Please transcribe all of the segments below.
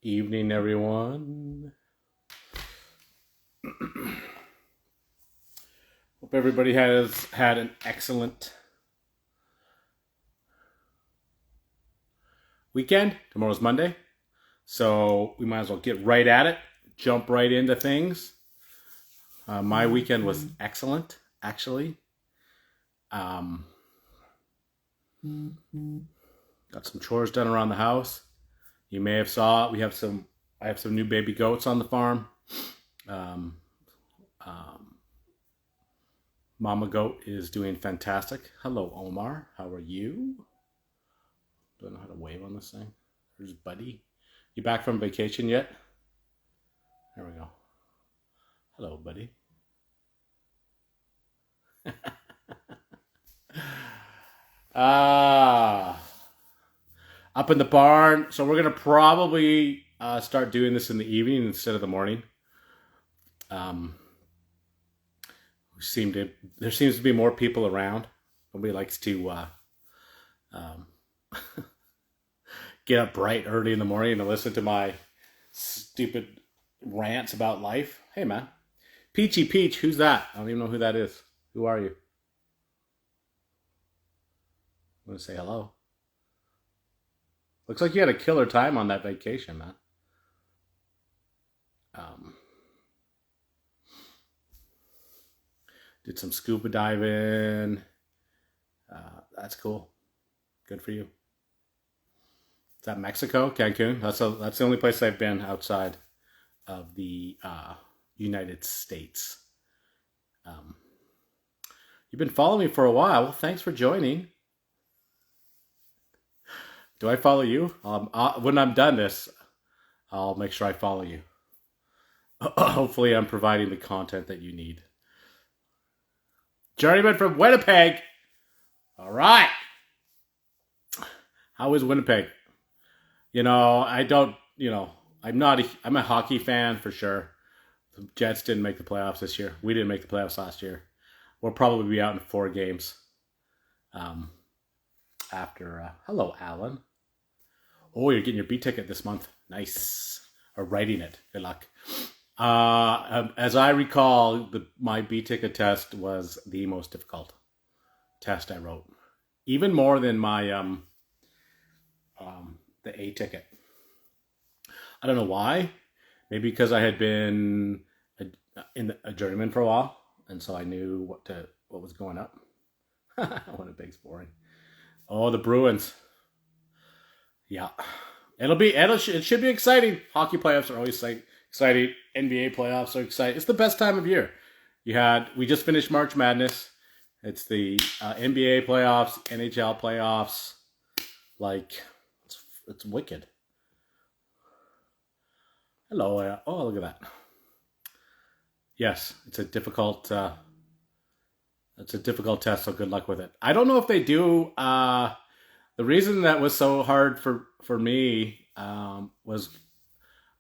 Evening, everyone. Hope everybody has had an excellent weekend. Tomorrow's Monday, so we might as well get right at it, jump right into things. My weekend was excellent, actually. Got some chores done around the house. You may have saw I have some new baby goats on the farm. Mama goat is doing fantastic. Hello, Omar. How are you? Don't know how to wave on this thing. There's Buddy. You back from vacation yet? There we go. Hello, Buddy. Up in the barn. So we're gonna probably start doing this in the evening instead of the morning. There seems to be more people around. Nobody likes to get up bright early in the morning and listen to my stupid rants about life. Hey, man. Peachy Peach, who's that? I don't even know who that is. Who are you? I'm going to say hello. Looks like you had a killer time on that vacation, man. Did some scuba diving. That's cool. Good for you. Is that Mexico? Cancun? That's the only place I've been outside of the United States. You've been following me for a while. Well, thanks for joining. Do I follow you? When I'm done this, I'll make sure I follow you. Hopefully I'm providing the content that you need. Journeyman from Winnipeg. All right. How is Winnipeg? I'm a hockey fan for sure. The Jets didn't make the playoffs this year. We didn't make the playoffs last year. We'll probably be out in 4 games. Hello, Alan. Oh, you're getting your B ticket this month. Nice. Or writing it. Good luck. As I recall, my B ticket test was the most difficult test I wrote. Even more than my the A ticket. I don't know why. Maybe because I had been a journeyman for a while, and so I knew what was going up. Winnipeg's boring. Oh, the Bruins. Yeah, it should be exciting. Hockey playoffs are always exciting. NBA playoffs are exciting. It's the best time of year. We just finished March Madness. It's the NBA playoffs, NHL playoffs. It's wicked. Hello. Oh, look at that. Yes, it's a difficult test, so good luck with it. I don't know if they do. The reason that was so hard for me was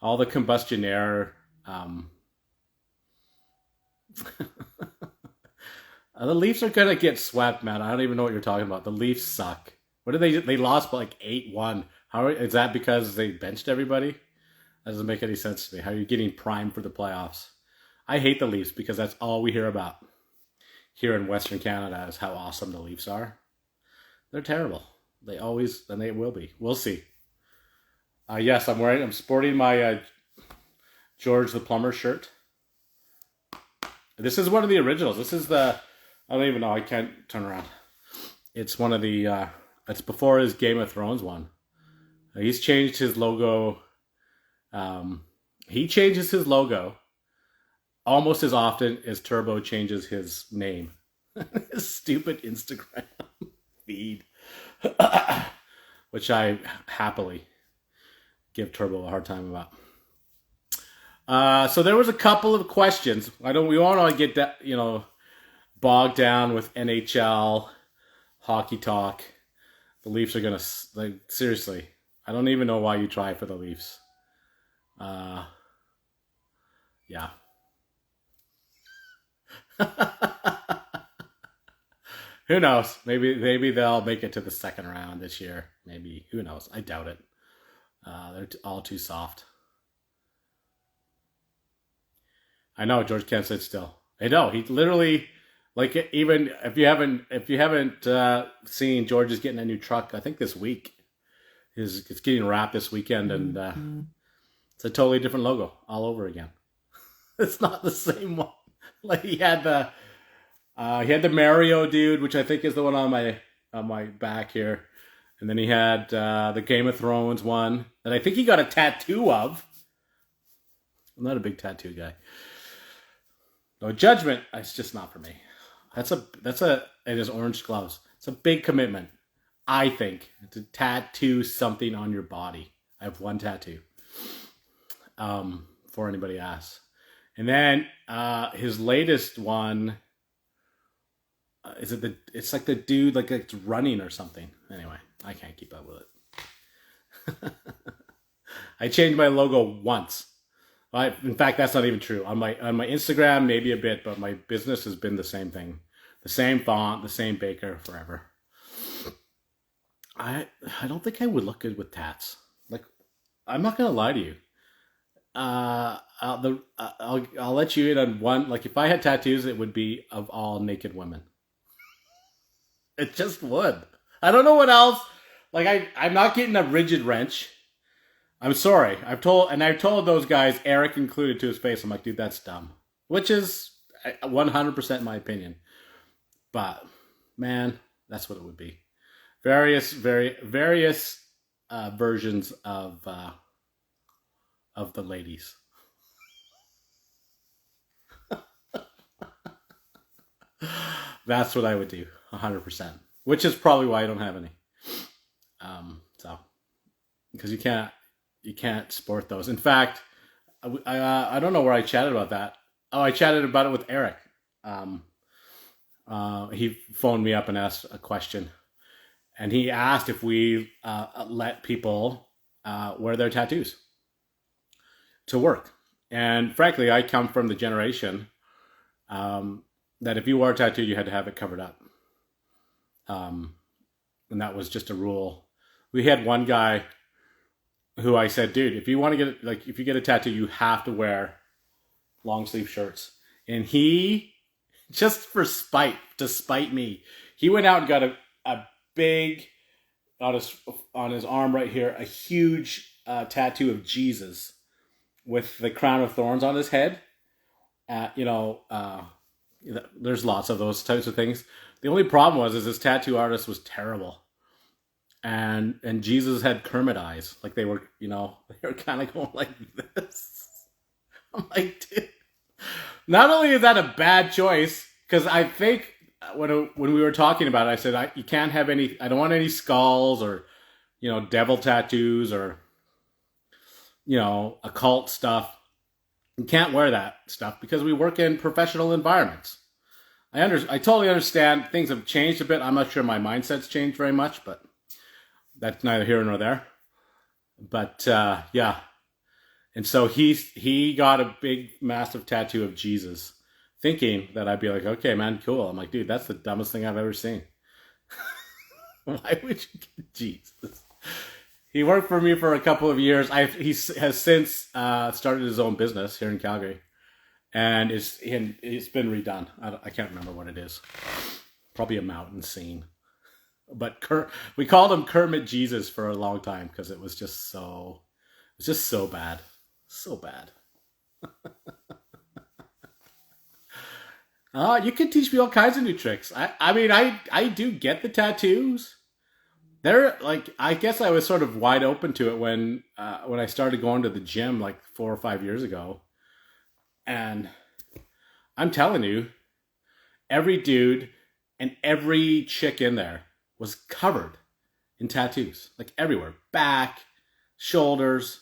all the combustion air. The Leafs are going to get swept, man. I don't even know what you're talking about. The Leafs suck. What did they lost by 8-1. Is that because they benched everybody? That doesn't make any sense to me. How are you getting primed for the playoffs? I hate the Leafs because that's all we hear about here in Western Canada is how awesome the Leafs are. They're terrible. They always, and they will be. We'll see. Yes, I'm sporting my George the Plumber shirt. This is one of the originals. This is I don't even know. I can't turn around. It's one of the, it's before his Game of Thrones one. He's changed his logo. He changes his logo almost as often as Turbo changes his name. His stupid Instagram feed. Which I happily give Turbo a hard time about. So there was a couple of questions. We don't want to get that, bogged down with NHL hockey talk. The Leafs are gonna seriously. I don't even know why you try for the Leafs. Yeah. Who knows? Maybe they'll make it to the second round this year. Maybe. Who knows? I doubt it. They're all too soft. I know George can't sit still. I know he literally, like, even if you haven't seen, George is getting a new truck. I think this week. It's getting wrapped this weekend, and it's a totally different logo all over again. It's not the same one. Like he had the Mario dude, which I think is the one on my back here, and then he had the Game of Thrones one that I think he got a tattoo of. I'm not a big tattoo guy. No judgment. It's just not for me. It is orange gloves. It's a big commitment, I think, to tattoo something on your body. I have one tattoo. Before anybody asks. And then his latest one it's like the dude like it's running or something. Anyway, I can't keep up with it. I changed my logo once. In fact, that's not even true. On my Instagram, maybe a bit, but my business has been the same thing, the same font, the same baker forever. I don't think I would look good with tats. Like, I'm not gonna lie to you. I'll let you in on one. Like, if I had tattoos, it would be of all naked women. It just would. I don't know what else. Like, I'm not getting a rigid wrench. I'm sorry. I've told those guys, Eric included, to his face. I'm like, dude, that's dumb. Which is 100% my opinion. But man, that's what it would be. Various versions of the ladies. That's what I would do, 100%. Which is probably why I don't have any. Because you can't sport those. In fact, I don't know where I chatted about that. Oh, I chatted about it with Eric. He phoned me up and asked a question, and he asked if we let people wear their tattoos to work. And frankly, I come from the generation that if you wore a tattoo, you had to have it covered up. And that was just a rule. We had one guy who I said, dude, if you want to if you get a tattoo, you have to wear long sleeve shirts. And he, just to spite me, he went out and got a big, on his arm right here, a huge tattoo of Jesus with the crown of thorns on his head. There's lots of those types of things. The only problem was this tattoo artist was terrible. And Jesus had Kermit eyes. Like they were kind of going like this. I'm like, dude. Not only is that a bad choice, because I think when we were talking about it, I said, you can't have any, I don't want any skulls or, devil tattoos or, occult stuff. You can't wear that stuff because we work in professional environments. I totally understand things have changed a bit. I'm not sure my mindset's changed very much, but that's neither here nor there. But yeah. And so he got a big, massive tattoo of Jesus, thinking that I'd be like, okay, man, cool. I'm like, dude, that's the dumbest thing I've ever seen. Why would you get Jesus? He worked for me for a couple of years. He has since started his own business here in Calgary. And it's been redone. I can't remember what it is. Probably a mountain scene. But we called him Kermit Jesus for a long time because it was just so bad. So bad. You can teach me all kinds of new tricks. I do get the tattoos. They're like, I guess I was sort of wide open to it when I started going to the gym like 4 or 5 years ago. And I'm telling you, every dude and every chick in there was covered in tattoos, like everywhere, back, shoulders,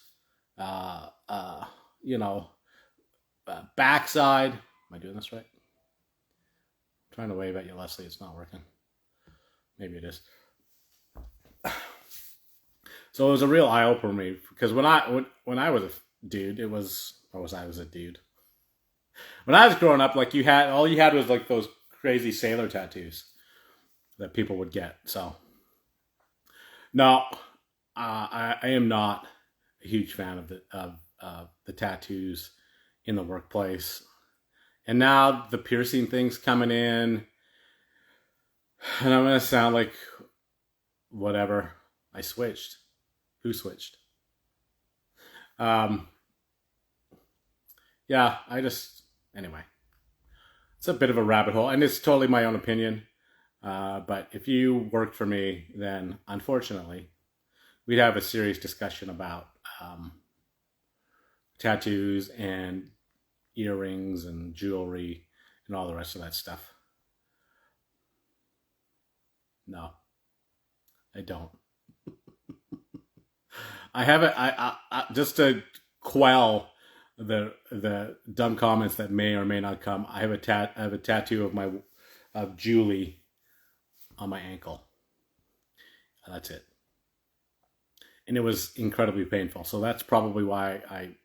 backside. Am I doing this right? I'm trying to wave at you, Leslie. It's not working. Maybe it is. So it was a real eye opener for me because when I was a dude, I was a dude. When I was growing up, like all you had was like those crazy sailor tattoos that people would get. So no, I am not a huge fan of the tattoos in the workplace. And now the piercing thing's coming in, and I'm gonna sound like whatever. I switched. Who switched? Um, yeah, anyway, it's a bit of a rabbit hole, and it's totally my own opinion. But if you worked for me, then unfortunately, we'd have a serious discussion about tattoos and earrings and jewelry and all the rest of that stuff. No, I don't. I haven't. Just to quell the dumb comments that may or may not come. I have a tattoo of Julie on my ankle. That's it, and it was incredibly painful. So that's probably why I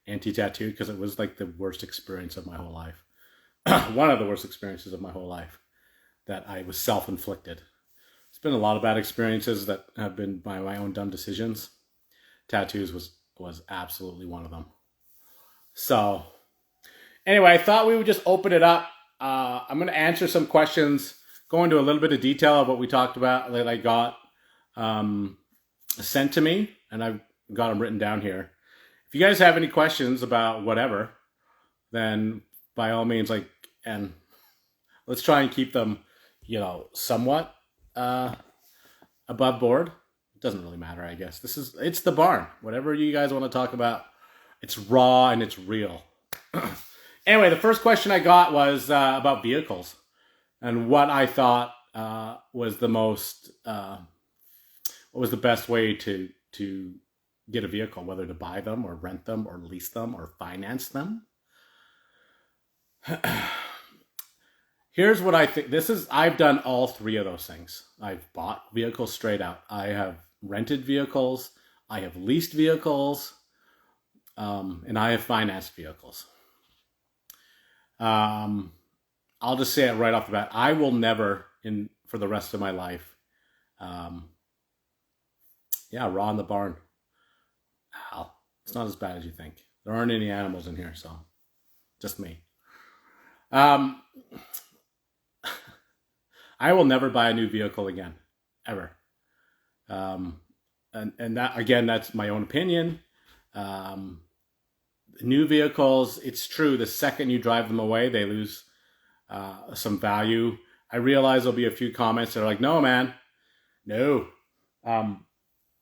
anti-tattooed, because it was like the worst experience of my whole life. One of the worst experiences of my whole life that I was self-inflicted. It's been a lot of bad experiences that have been by my own dumb decisions. Tattoos was absolutely one of them. So anyway, I thought we would just open it up. I'm going to answer some questions, go into a little bit of detail of what we talked about that I got sent to me, and I've got them written down here. If you guys have any questions about whatever, then by all means, and let's try and keep them, somewhat above board. It doesn't really matter, I guess. It's the barn. Whatever you guys want to talk about, it's raw and it's real. Anyway, the first question I got was about vehicles and what I thought was what was the best way to get a vehicle, whether to buy them or rent them or lease them or finance them. Here's what I think. I've done all three of those things. I've bought vehicles straight out. I have rented vehicles. I have leased vehicles. And I have financed vehicles. I'll just say it right off the bat. I will never, for the rest of my life, raw in the barn. Ow. It's not as bad as you think. There aren't any animals in here, so just me. I will never buy a new vehicle again, ever. And that, again, that's my own opinion. New vehicles, it's true, the second you drive them away, they lose some value. I realize there'll be a few comments that are like, no, man, no.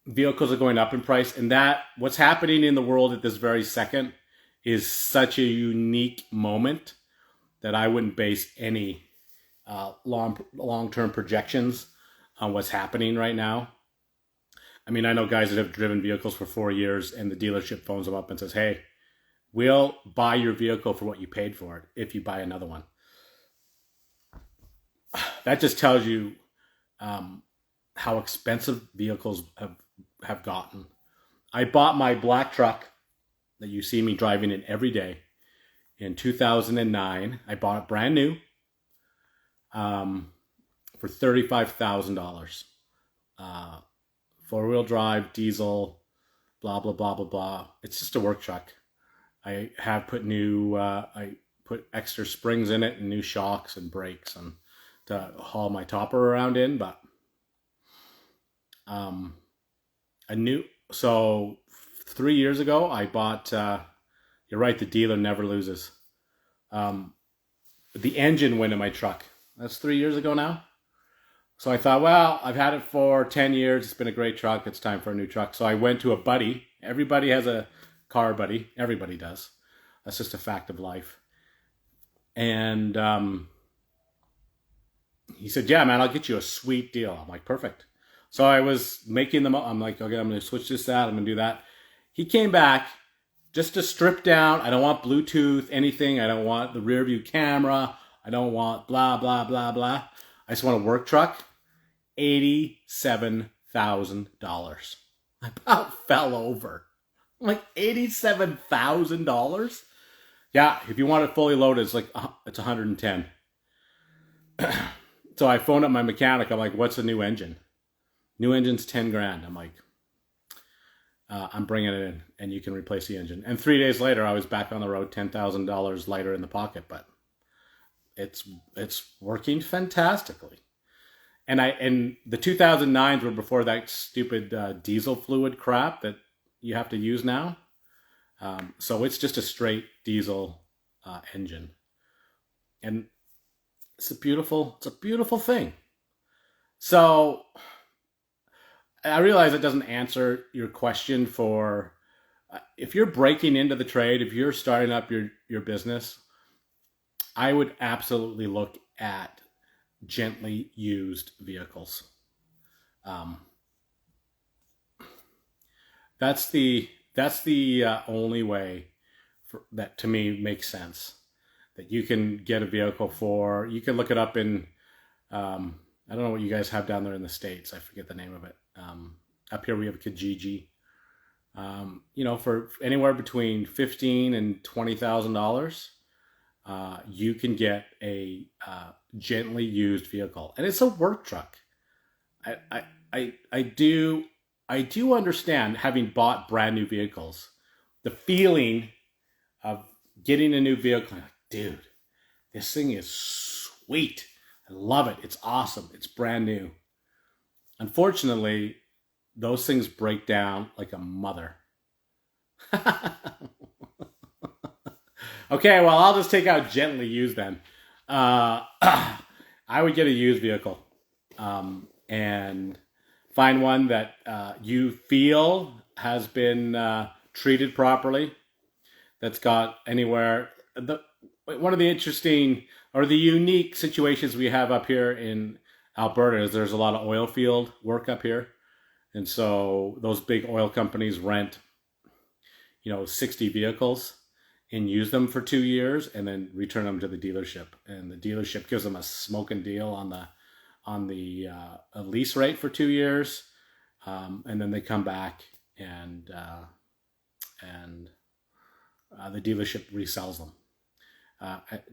Vehicles are going up in price, and what's happening in the world at this very second is such a unique moment that I wouldn't base any long-term projections on what's happening right now. I mean, I know guys that have driven vehicles for 4 years, and the dealership phones them up and says, hey, we'll buy your vehicle for what you paid for it if you buy another one. That just tells you how expensive vehicles have gotten. I bought my black truck that you see me driving in every day in 2009. I bought it brand new for $35,000. Four-wheel drive, diesel, blah, blah, blah, blah, blah. It's just a work truck. I have put I put extra springs in it and new shocks and brakes and to haul my topper around in, but so 3 years ago, I bought, you're right, the dealer never loses. The engine went in my truck. That's 3 years ago now. So I thought, well, I've had it for 10 years. It's been a great truck. It's time for a new truck. So I went to a buddy. Everybody has a car buddy. Everybody does. That's just a fact of life. And he said, yeah, man, I'll get you a sweet deal. I'm like, perfect. So I was making them up. I'm like, okay, I'm going to switch this out. I'm going to do that. He came back just to strip down. I don't want Bluetooth, anything. I don't want the rear view camera. I don't want blah, blah, blah, blah. I just want a work truck. $87,000. I about fell over. I'm like, $87,000? Yeah, if you want it fully loaded, it's 110. So I phoned up my mechanic. I'm like, what's the new engine? New engine's 10 grand. I'm like, I'm bringing it in and you can replace the engine. And 3 days later, I was back on the road, $10,000 lighter in the pocket. But it's it's working fantastically. And the 2009s were before that stupid diesel fluid crap that you have to use now. So it's just a straight diesel engine, and it's a beautiful thing. So I realize it doesn't answer your question for if you're breaking into the trade, if you're starting up your business, I would absolutely look at gently used vehicles. Um, that's the only way that to me makes sense. That you can get a vehicle for. You can look it up in. I don't know what you guys have down there in the States. I forget the name of it. Up here we have Kijiji. For anywhere between $15,000 and $20,000, you can get a gently used vehicle, and it's a work truck. I I I do understand, having bought brand new vehicles, the feeling of getting a new vehicle. Like, dude, this thing is sweet. I love it. It's awesome. It's brand new. Unfortunately, those things break down like a mother. Okay, well, I'll just take out gently used then. I would get a used vehicle, and find one that you feel has been treated properly. That's got anywhere. One of the interesting or the unique situations we have up here in Alberta is there's a lot of oil field work up here, and so those big oil companies rent 60 vehicles and use them for 2 years and then return them to the dealership, and the dealership gives them a smoking deal on the lease rate for 2 years, and then they come back and the dealership resells them,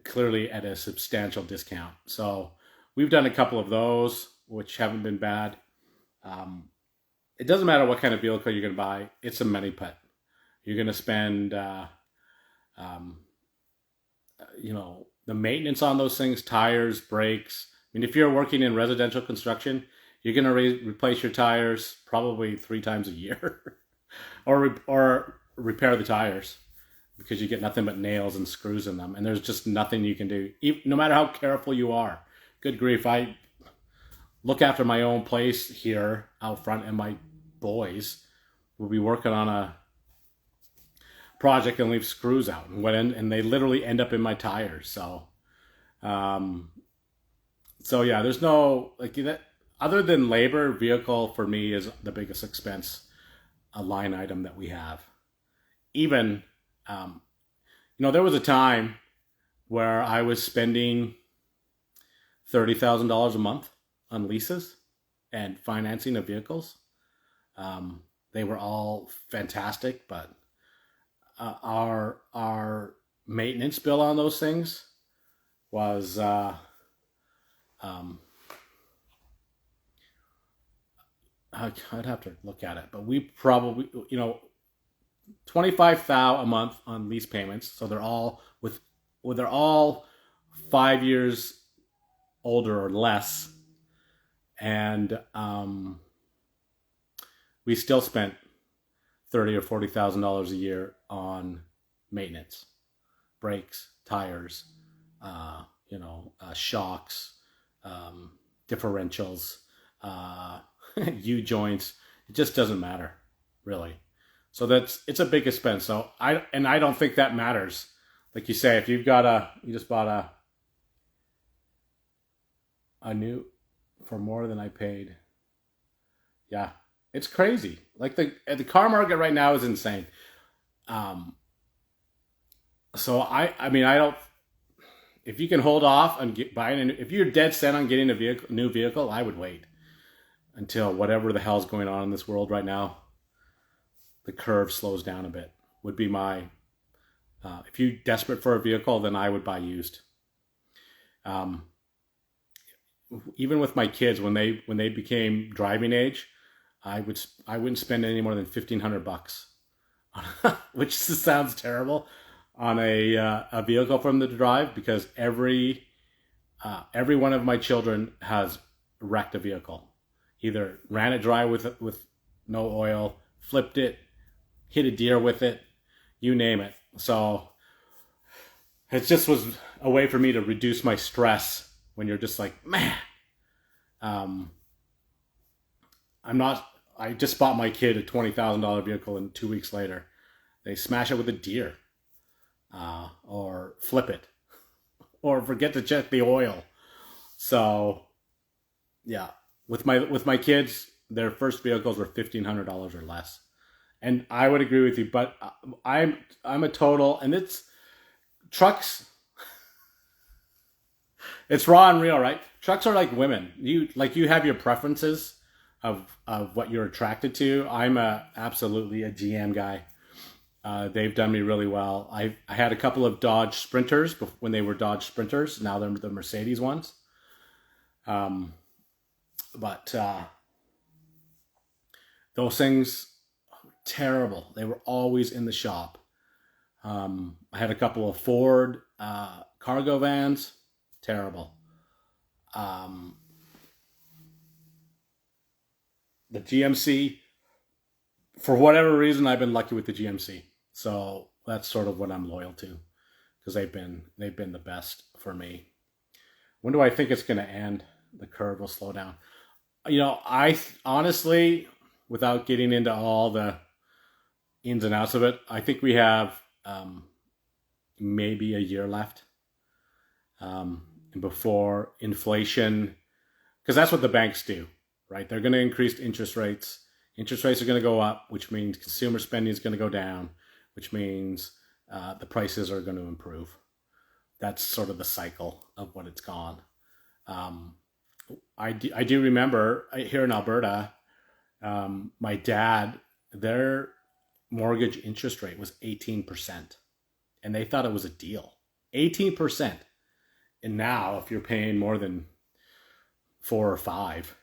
clearly at a substantial discount. So we've done a couple of those, which haven't been bad. It doesn't matter what kind of vehicle you're going to buy; it's a money pit. You're going to spend, um, the maintenance on those things, tires, brakes. I mean, if you're working in residential construction, you're going to replace your tires probably 3 times a year, or repair the tires, because you get nothing but nails and screws in them, and there's just nothing you can do, no matter how careful you are. Good grief! I look after my own place here out front, and my boys will be working on a project and leave screws out, and they literally end up in my tires. Um, so yeah, there's no like that other than labor. Vehicle for me is the biggest expense, a line item that we have. Even um, there was a time where I was spending $30,000 a month on leases and financing of vehicles. They were all fantastic, but our maintenance bill on those things was um, I'd have to look at it, but we probably 25,000 a month on lease payments. So they're all 5 years older or less, and we still spent $30,000 or $40,000 a year on maintenance, brakes, tires, shocks, differentials, U joints. It just doesn't matter, really. So it's a big expense. So I don't think that matters. Like you say, if you just bought a new for more than I paid. Yeah, it's crazy. Like the car market right now is insane. Um, so I don't. If you can hold off on buying, if you're dead set on getting a new vehicle, I would wait until whatever the hell's going on in this world right now, the curve slows down a bit. Would be my. If you're desperate for a vehicle, then I would buy used. Um, Even with my kids, when they became driving age, I wouldn't spend any more than $1,500, which sounds terrible, on a vehicle for them to drive, because every every one of my children has wrecked a vehicle. Either ran it dry with no oil, flipped it, hit a deer with it, you name it. So it just was a way for me to reduce my stress when you're just like, man, um, I'm not. I just bought my kid a $20,000 vehicle, and 2 weeks later, they smash it with a deer, or flip it, or forget to check the oil. So, yeah, with my kids, their first vehicles were $1,500 or less, and I would agree with you. But I'm a total, and it's trucks. It's raw and real, right? Trucks are like women. You have your preferences of what you're attracted to. I'm absolutely a GM guy. They've done me really well. I had a couple of Dodge Sprinters when they were Dodge Sprinters. Now they're the Mercedes ones. But those things, terrible. They were always in the shop. I had a couple of Ford cargo vans. Terrible. The GMC, for whatever reason, I've been lucky with the GMC. So that's sort of what I'm loyal to, because they've been the best for me. When do I think it's going to end? The curve will slow down. I honestly, without getting into all the ins and outs of it, I think we have maybe a year left before inflation, because that's what the banks do, right? They're going to increase interest rates. Interest rates are going to go up, which means consumer spending is going to go down, which means the prices are going to improve. That's sort of the cycle of what it's gone. I do remember here in Alberta, my dad, their mortgage interest rate was 18%, and they thought it was a deal. 18%. And now, if you're paying more than 4 or 5,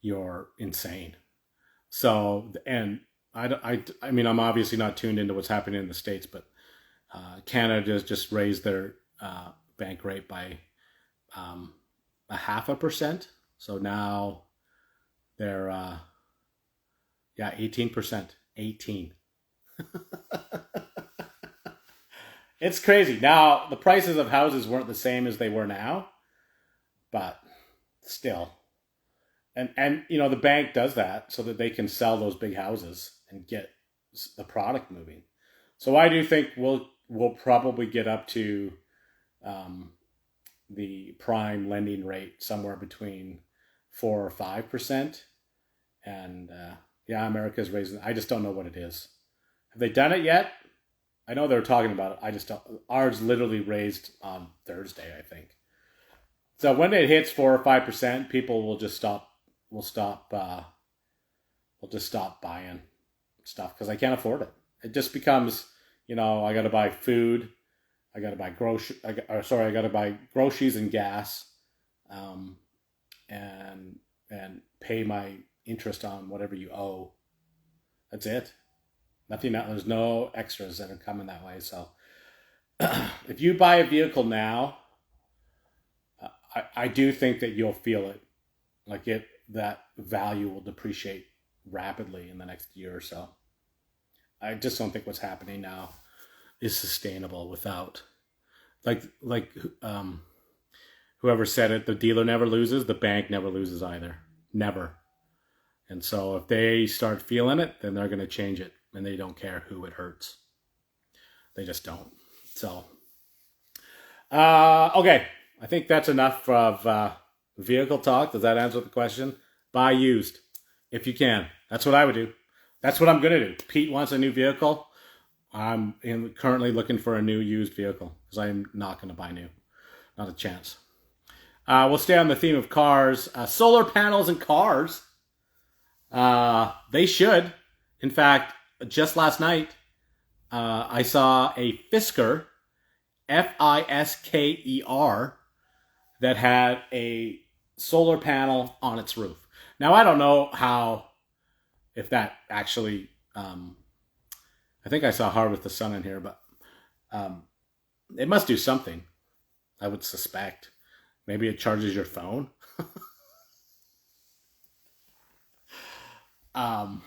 you're insane. So, and I mean, I'm obviously not tuned into what's happening in the States, but Canada just raised their bank rate by 0.5%. So now they're 18%. 18. It's crazy. Now, the prices of houses weren't the same as they were now, but still. And the bank does that so that they can sell those big houses and get the product moving. So I do think we'll probably get up to the prime lending rate somewhere between 4 or 5%. And America's raising. I just don't know what it is. Have they done it yet? I know they were talking about it. I just don't. Ours literally raised on Thursday, I think. So when it hits 4 or 5%, people will just stop. We'll just stop buying stuff because I can't afford it. It just becomes, I got to buy food, I got to buy I got to buy groceries and gas, and pay my interest on whatever you owe. That's it. Nothing else. There's no extras that are coming that way. So if you buy a vehicle now, I do think that you'll feel it. Like that value will depreciate rapidly in the next year or so. I just don't think what's happening now is sustainable without, whoever said it, the dealer never loses, the bank never loses either. Never. And so if they start feeling it, then they're going to change it, and they don't care who it hurts. They just don't. So, okay. I think that's enough of vehicle talk. Does that answer the question? Buy used if you can. That's what I would do. That's what I'm going to do. Pete wants a new vehicle. I'm currently looking for a new used vehicle because I'm not going to buy new. Not a chance. We'll stay on the theme of cars. Solar panels and cars. They should. In fact, just last night, I saw a Fisker, Fisker, that had a solar panel on its roof. Now, I don't know if that actually, I think I saw Harvest the Sun in here, but It must do something, I would suspect. Maybe it charges your phone. Um,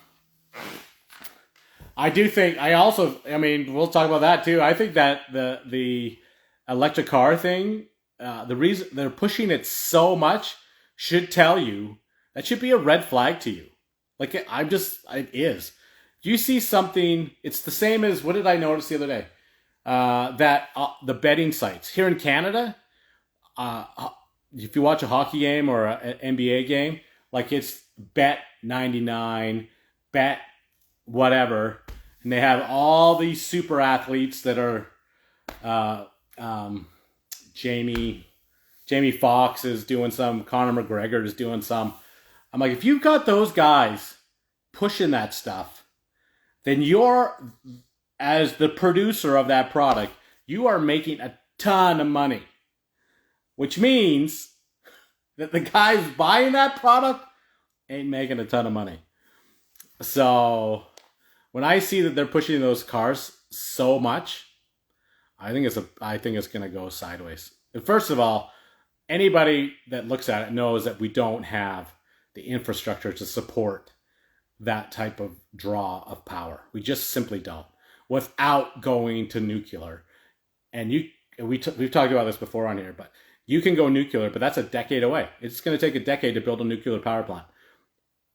I do think. I also. I mean, we'll talk about that too. I think that the electric car thing, the reason they're pushing it so much, should tell you that should be a red flag to you. Like it is. Do you see something? It's the same as what did I notice the other day? That the betting sites here in Canada, if you watch a hockey game or an NBA game, like it's bet 99, bet whatever, and they have all these super athletes that are uh, um, Jamie Jamie Foxx is doing some, Conor McGregor is doing some. I'm like, if you've got those guys pushing that stuff, then you're, as the producer of that product, you are making a ton of money, which means that the guys buying that product ain't making a ton of money. So when I see that they're pushing those cars so much, I think it's gonna go sideways. And first of all, anybody that looks at it knows that we don't have the infrastructure to support that type of draw of power. We just simply don't. Without going to nuclear, and we've talked about this before on here, but you can go nuclear, but that's a decade away. It's going to take a decade to build a nuclear power plant.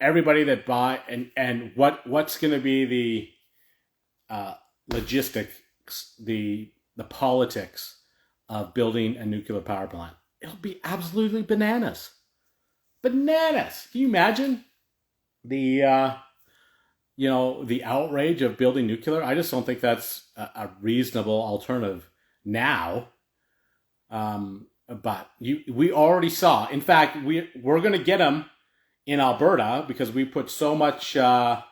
Everybody that buy and what's going to be the logistics, the politics of building a nuclear power plant? It'll be absolutely bananas. Bananas. Can you imagine the the outrage of building nuclear? I just don't think that's a reasonable alternative now. But we already saw. In fact, we're going to get them in Alberta because we put so much air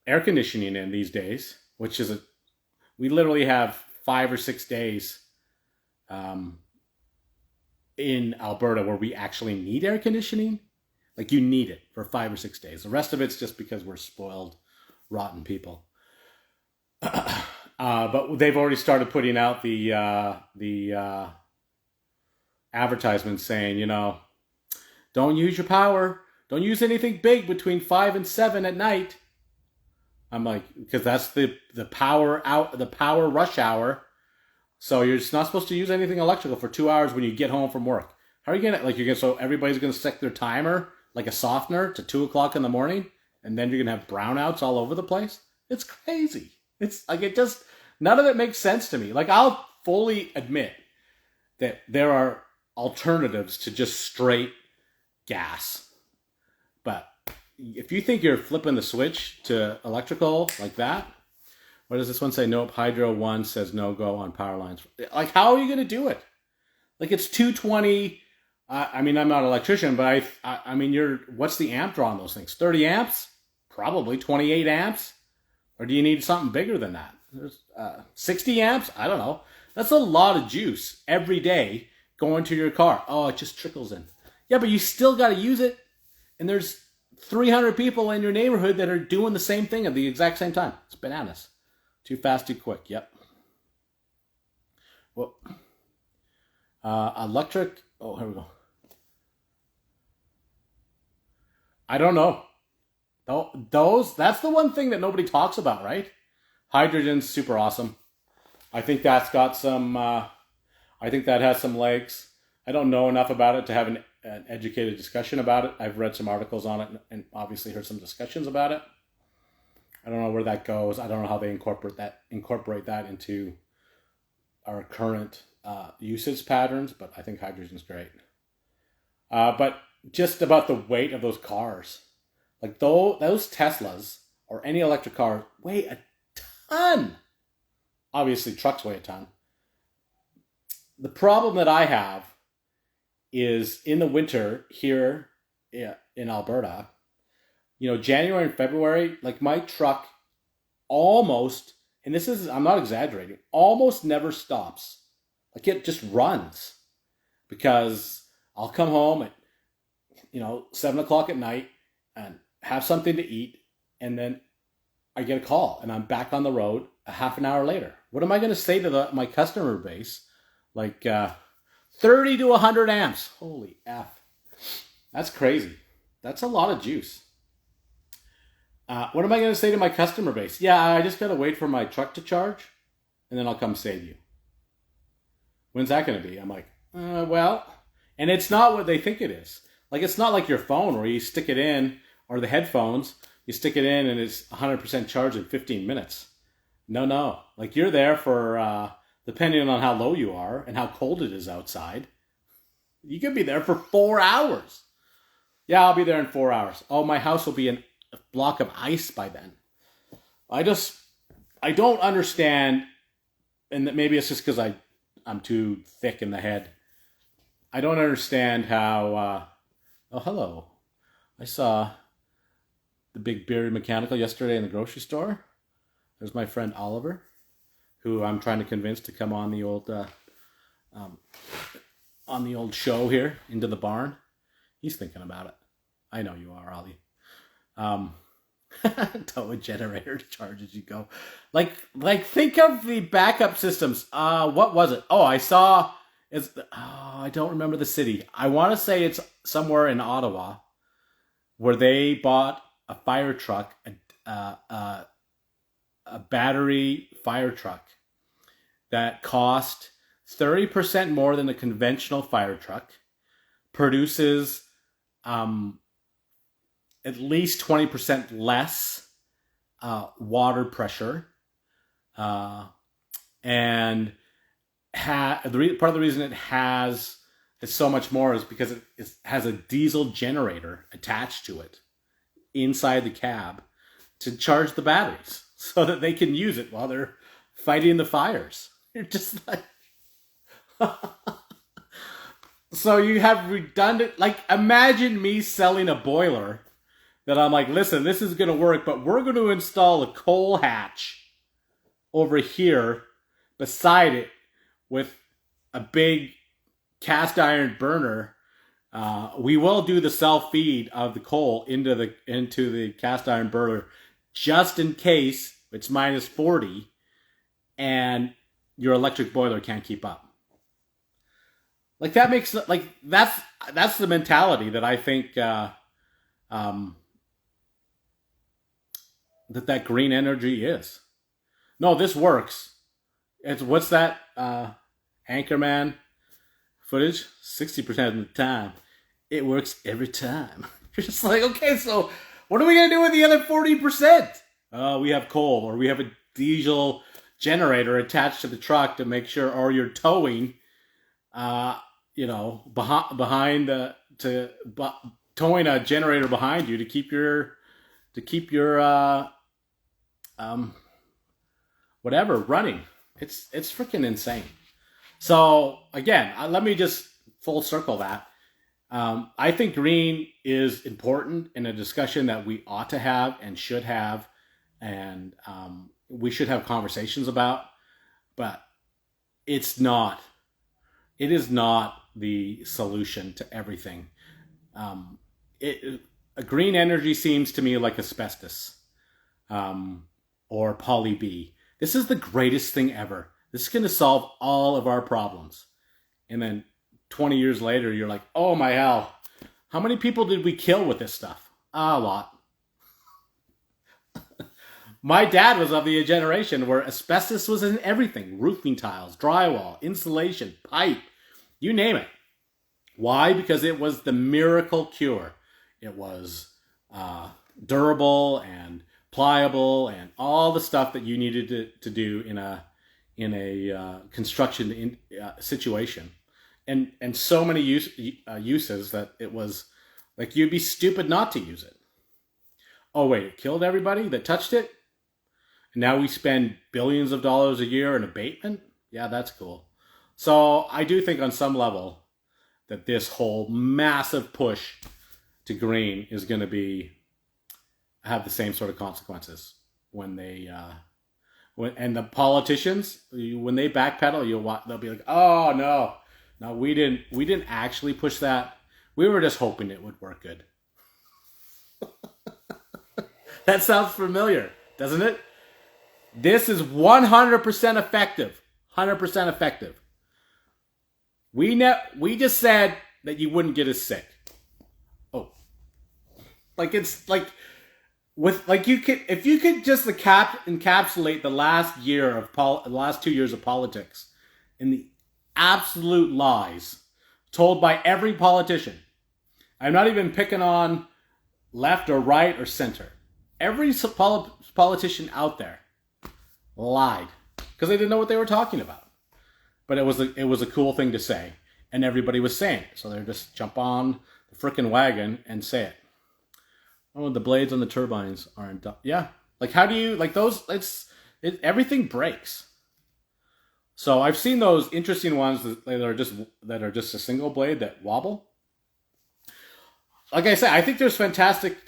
conditioning in these days, which is we literally have 5 or 6 days in Alberta where we actually need air conditioning. Like you need it for 5 or 6 days. The rest of it's just because we're spoiled, rotten people. But they've already started putting out the advertisements saying, don't use your power. Don't use anything big between 5 and 7 at night. I'm like, because that's the power rush hour. So you're just not supposed to use anything electrical for 2 hours when you get home from work. How are you gonna so everybody's gonna set their timer like a softener to 2:00 in the morning, and then you're gonna have brownouts all over the place? It's crazy. It's like none of it makes sense to me. Like I'll fully admit that there are alternatives to just straight gas, but if you think you're flipping the switch to electrical like that. What does this one say? Nope. Hydro 1 says no go on power lines. Like, how are you going to do it? Like, it's 220. I mean, I'm not an electrician, but I mean, what's the amp draw on those things? 30 amps? Probably 28 amps? Or do you need something bigger than that? 60 amps? I don't know. That's a lot of juice every day going to your car. Oh, it just trickles in. Yeah, but you still got to use it. And there's 300 people in your neighborhood that are doing the same thing at the exact same time. It's bananas. Too fast, too quick. Yep. Well, electric. Oh, here we go. I don't know. That's the one thing that nobody talks about, right? Hydrogen's super awesome. I think that's got some. I think that has some legs. I don't know enough about it to have an educated discussion about it. I've read some articles on it and obviously heard some discussions about it. I don't know where that goes. I don't know how they incorporate that into our current usage patterns, but I think hydrogen's great. But just about the weight of those cars, like those Teslas or any electric car weigh a ton. Obviously, trucks weigh a ton. The problem that I have is in the winter here in Alberta. January and February, like my truck almost, and I'm not exaggerating, almost never stops. Like it just runs because I'll come home at, 7:00 at night and have something to eat. And then I get a call and I'm back on the road a half an hour later. What am I going to say to my customer base? Like 30 to 100 amps. Holy F. That's crazy. That's a lot of juice. What am I going to say to my customer base? Yeah, I just got to wait for my truck to charge and then I'll come save you. When's that going to be? I'm like, well, and it's not what they think it is. Like, it's not like your phone where you stick it in, or the headphones, you stick it in and it's 100% charged in 15 minutes. No. Like, you're there for, depending on how low you are and how cold it is outside, you could be there for 4 hours. Yeah, I'll be there in 4 hours. Oh, my house will be a block of ice by then. I don't understand, and maybe it's just because I'm too thick in the head. I don't understand how, oh, hello. I saw the big Beery Mechanical yesterday in the grocery store. There's my friend Oliver, who I'm trying to convince to come on the old show here, Into the Barn. He's thinking about it. I know you are, Ollie. Tow a generator to charge as you go. Like think of the backup systems. What was it? Oh, I saw. I don't remember the city. I want to say it's somewhere in Ottawa, where they bought a fire truck, a battery fire truck that cost 30% more than a conventional fire truck, produces at least 20% less water pressure, and part of the reason it has so much more is because it has a diesel generator attached to it inside the cab to charge the batteries so that they can use it while they're fighting the fires. You're just like... So you have redundant... Like, imagine me selling a boiler that I'm like, listen, this is going to work, but we're going to install a coal hatch over here beside it with a big cast iron burner. We will do the self-feed of the coal into the cast iron burner just in case it's minus 40 and your electric boiler can't keep up. Like, that makes, like, that's the mentality that I think that green energy is. No, this works. It's, what's that Anchorman footage? 60% of the time, it works every time. You're just like, okay, so what are we gonna do with the other 40%? We have coal, or we have a diesel generator attached to the truck to make sure, or you're towing, towing a generator behind you to keep your whatever running. It's freaking insane. So again, let me just full circle that. I think green is important in a discussion that we ought to have and should have, and we should have conversations about, but it's not. It is not the solution to everything. Green energy seems to me like asbestos, or poly B. This is the greatest thing ever. This is going to solve all of our problems. And then 20 years later, you're like, oh my hell, how many people did we kill with this stuff? A lot. My dad was of the generation where asbestos was in everything. Roofing tiles, drywall, insulation, pipe, you name it. Why? Because it was the miracle cure. It was durable and pliable and all the stuff that you needed to do in a construction situation, and so many uses that it was like you'd be stupid not to use it. Oh wait, it killed everybody that touched it, and now we spend billions of dollars a year in abatement? Yeah, that's cool. So I do think on some level that this whole massive push to green is going to have the same sort of consequences when they and the politicians, when they backpedal, they'll be like, oh no, we didn't actually push that. We were just hoping it would work good. That sounds familiar, doesn't it? This is 100% effective. 100% effective. We just said that you wouldn't get as sick. Oh, like it's like with like you could if you could just encapsulate the last year of the last 2 years of politics in the absolute lies told by every politician. I'm not even picking on left or right or center. Every politician out there lied because they didn't know what they were talking about. But it was a cool thing to say, and everybody was saying it. So they just jump on the frickin' wagon and say it. Oh, the blades on the turbines aren't done. Yeah, like how do you like those? Everything breaks. So I've seen those interesting ones that are just a single blade that wobble. Like I said, I think there's fantastic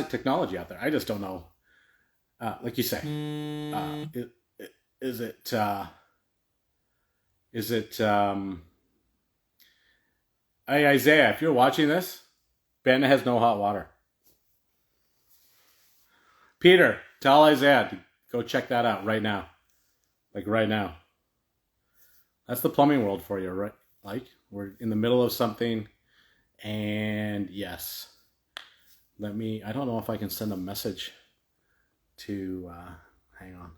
technology out there. I just don't know. Like you say, is it? Is it? Hey Isaiah, if you're watching this, Ben has no hot water. Peter, tell Isaiah to go check that out right now. Like right now. That's the plumbing world for you, right? Like we're in the middle of something, and yes, I don't know if I can send a message to. Hang on.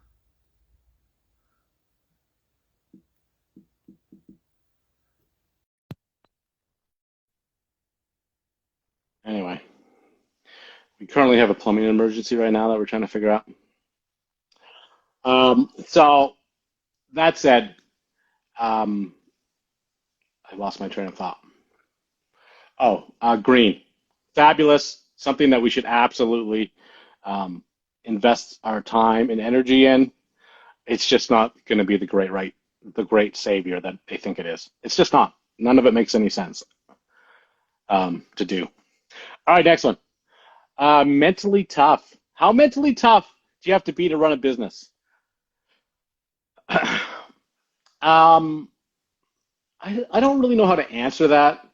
Anyway, we currently have a plumbing emergency right now that we're trying to figure out. So that said, um, I lost my train of thought. Oh, green, fabulous. Something that we should absolutely um, invest our time and energy in. It's just not going to be the great savior that they think it is. It's just not. None of it makes any sense to do. All right, next one. Mentally tough. How mentally tough do you have to be to run a business? um, I don't really know how to answer that.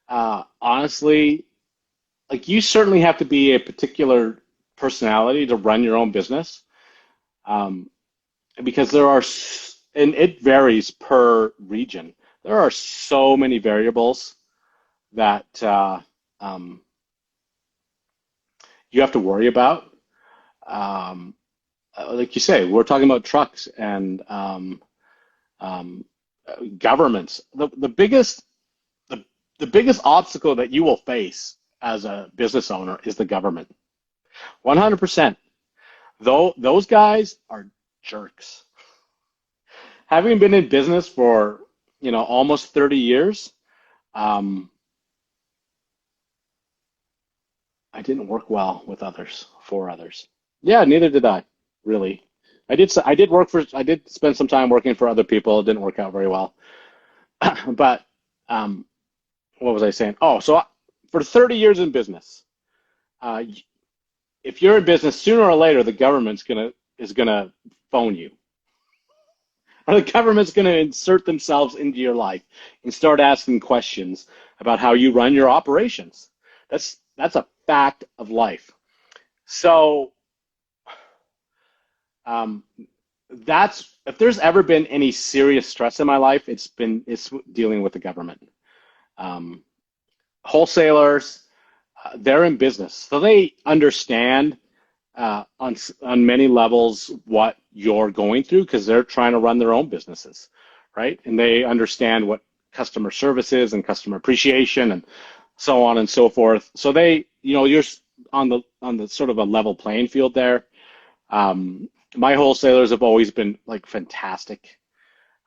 Honestly, like you certainly have to be a particular personality to run your own business. Um, because and it varies per region. There are so many variables that um, you have to worry about. Um, like you say, we're talking about trucks and um, governments. The, the biggest obstacle that you will face as a business owner is the government. 100%. Though those guys are jerks. Having been in business for almost 30 years, um, I didn't work well with others for others. Yeah, neither did I, really. I did spend some time working for other people. It didn't work out very well. But um, what was I saying? Oh, so for 30 years in business, uh, if you're in business, sooner or later the government's gonna is gonna phone you, or the government's gonna insert themselves into your life and start asking questions about how you run your operations. That's a fact of life. So um, that's if there's ever been any serious stress in my life, it's dealing with the government. Um, Wholesalers, they're in business, so they understand on many levels what you're going through because they're trying to run their own businesses, right? And they understand what customer service is and customer appreciation and so on and so forth. So you're on the sort of a level playing field there. My wholesalers have always been like fantastic.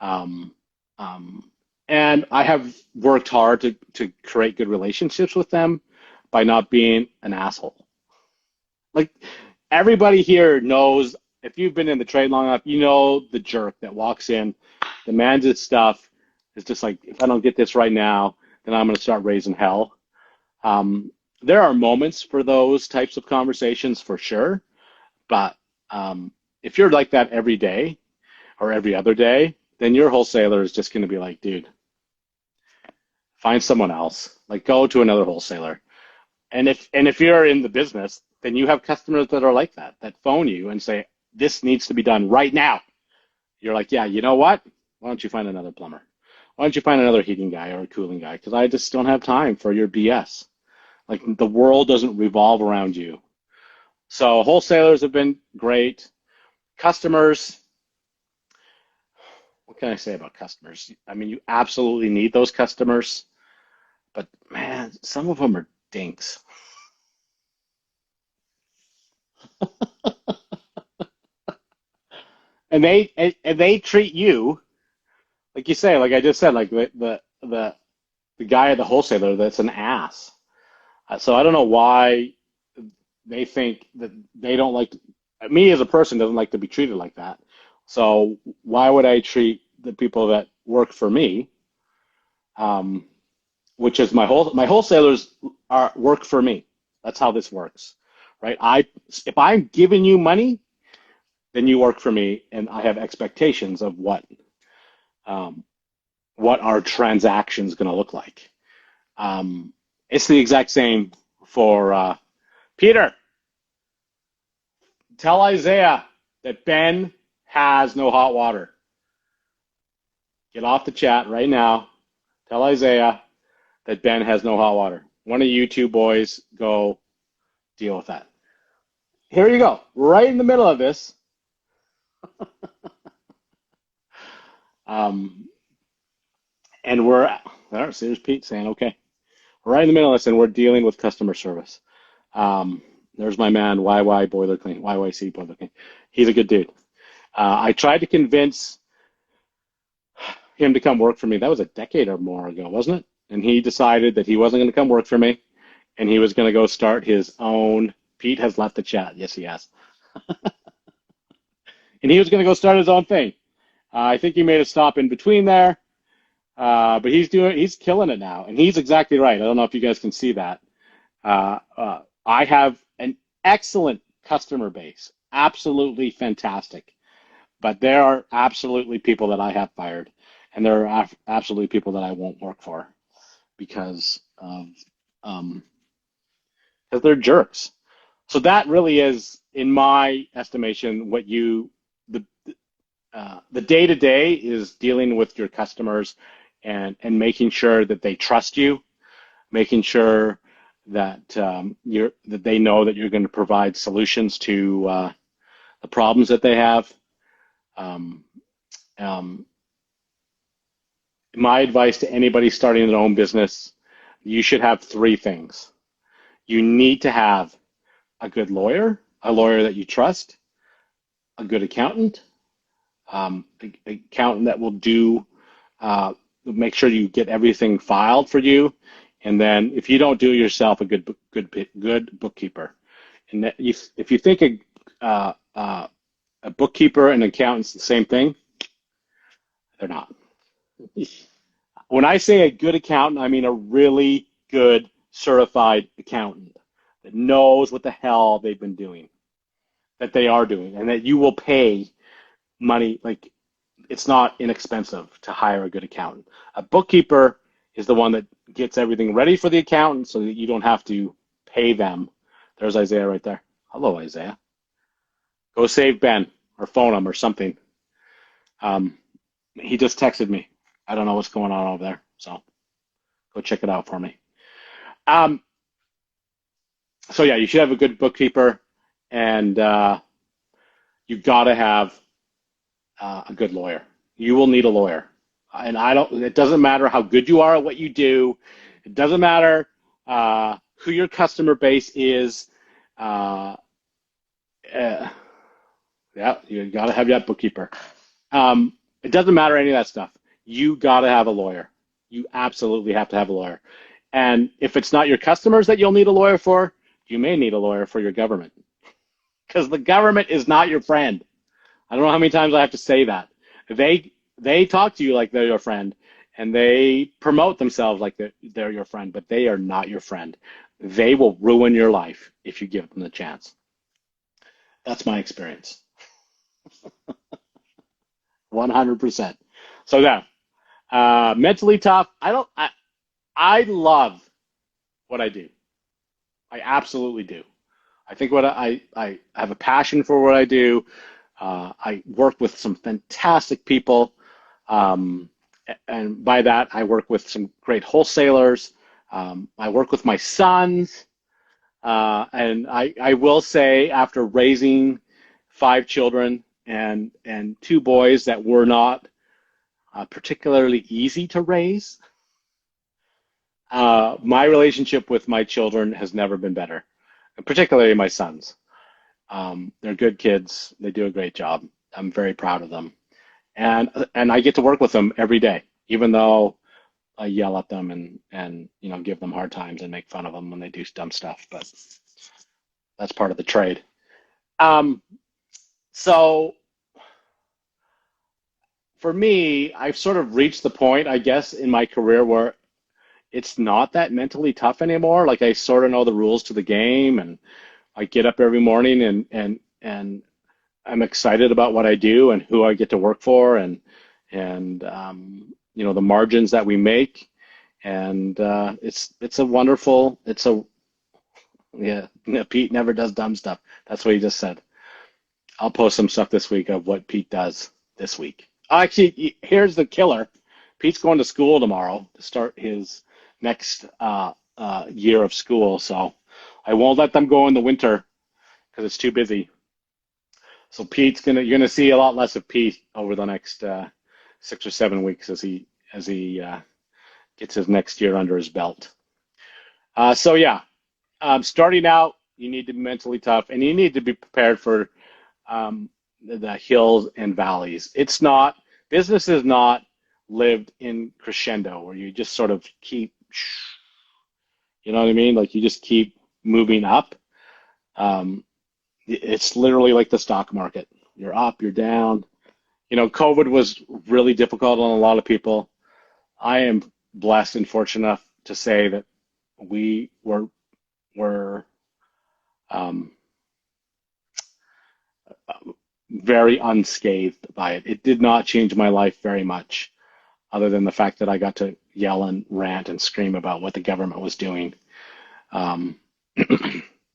Um, um, and I have worked hard to create good relationships with them by not being an asshole. Like everybody here knows, if you've been in the trade long enough, you know the jerk that walks in, demands his stuff, is just like, if I don't get this right now, then I'm going to start raising hell. There are moments for those types of conversations for sure, but if you're like that every day or every other day, then your wholesaler is just going to be like, dude, find someone else. Like, go to another wholesaler. And if you're in the business, then you have customers that are like that, that phone you and say, this needs to be done right now. You're like, yeah, you know what? Why don't you find another plumber? Why don't you find another heating guy or a cooling guy? Because I just don't have time for your BS. Like the world doesn't revolve around you. So wholesalers have been great. Customers, what can I say about customers? I mean, you absolutely need those customers, but man, some of them are dinks. And they treat you like you say, like I just said, like the guy at the wholesaler that's an ass. So I don't know why they think that they don't like me as a person doesn't like to be treated like that. So why would I treat the people that work for me, um, which is my wholesalers are work for me. That's how this works, right? If I'm giving you money, then you work for me, and I have expectations of um, what our transaction is going to look like. It's the exact same for Peter. Tell Isaiah that Ben has no hot water. Get off the chat right now. Tell Isaiah that Ben has no hot water. One of you two boys go deal with that. Here you go. Right in the middle of this. Um, and there's Pete saying, okay. Right in the middle of this, and we're dealing with customer service. Um, there's my man, YY Boiler Clean, YYC Boiler Clean. He's a good dude. I tried to convince him to come work for me. That was a decade or more ago, wasn't it? And he decided that he wasn't going to come work for me, and he was going to go start his own. Pete has left the chat. Yes, he has. And he was going to go start his own thing. I think he made a stop in between there, but he's killing it now, and he's exactly right. I don't know if you guys can see that. I have an excellent customer base, absolutely fantastic. But there are absolutely people that I have fired, and there are absolutely people that I won't work for because of because they're jerks. So that really is, in my estimation, what you the day to day is dealing with your customers and making sure that they trust you, making sure that that they know that you're going to provide solutions to the problems that they have. Um, um, my advice to anybody starting their own business, you should have three things. You need to have a good lawyer, a lawyer that you trust, a good accountant, an accountant that will make sure you get everything filed for you, and then if you don't do it yourself, a good bookkeeper. And that if you think a bookkeeper and an accountant's the same thing, they're not. When I say a good accountant, I mean a really good certified accountant that knows what the hell they've been doing, that they are doing, and that you will pay money. Like it's not inexpensive to hire a good accountant. A bookkeeper is the one that gets everything ready for the accountant so that you don't have to pay them. There's Isaiah right there. Hello, Isaiah. Go save Ben or phone him or something. Um, he just texted me. I don't know what's going on over there, so go check it out for me. Um, so yeah, you should have a good bookkeeper, and you've got to have a good lawyer. You will need a lawyer, and I don't. It doesn't matter how good you are at what you do. It doesn't matter who your customer base is. Uh, uh, yeah, you got to have that bookkeeper. It doesn't matter any of that stuff. You got to have a lawyer. You absolutely have to have a lawyer. And if it's not your customers that you'll need a lawyer for, you may need a lawyer for your government because the government is not your friend. I don't know how many times I have to say that. They talk to you like they're your friend, and they promote themselves like they're your friend, but they are not your friend. They will ruin your life if you give them the chance. That's my experience. 100%. So yeah, mentally tough. I love what I do. I absolutely do. I think I have a passion for what I do. I work with some fantastic people. Um, and by that, I work with some great wholesalers. I work with my sons. And I will say, after raising five children and two boys that were not particularly easy to raise, my relationship with my children has never been better, and particularly my sons. They're good kids. They do a great job. I'm very proud of them, and I get to work with them every day, even though I yell at them and give them hard times and make fun of them when they do dumb stuff. But that's part of the trade. Um, so for me, I've sort of reached the point, I guess, in my career where it's not that mentally tough anymore. Like I sort of know the rules to the game, and I get up every morning and I'm excited about what I do and who I get to work for, and the margins that we make, and it's a wonderful. It's a Yeah. Pete never does dumb stuff. That's what he just said. I'll post some stuff this week of what Pete does this week. Actually, here's the killer. Pete's going to school tomorrow to start his next year of school, so I won't let them go in the winter because it's too busy. So you're gonna see a lot less of Pete over the next 6 or 7 weeks as he gets his next year under his belt. So yeah, starting out, you need to be mentally tough, and you need to be prepared for the hills and valleys. Business is not lived in crescendo where you just sort of keep, you know what I mean? Like you just keep moving up. Um, it's literally like the stock market. You're up, you're down. COVID was really difficult on a lot of people. I am blessed and fortunate enough to say that we were um, very unscathed by it. It did not change my life very much, other than the fact that I got to yell and rant and scream about what the government was doing. Um,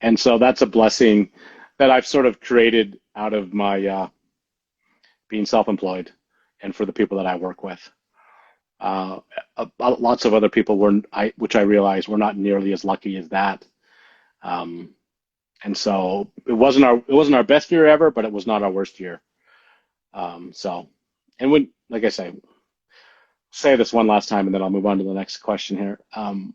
and so that's a blessing that I've sort of created out of my being self-employed and for the people that I work with. Uh, Lots of other people which I realized were not nearly as lucky as that. Um, and so it wasn't our best year ever, but it was not our worst year. So, and like I say this one last time, and then I'll move on to the next question here. Um,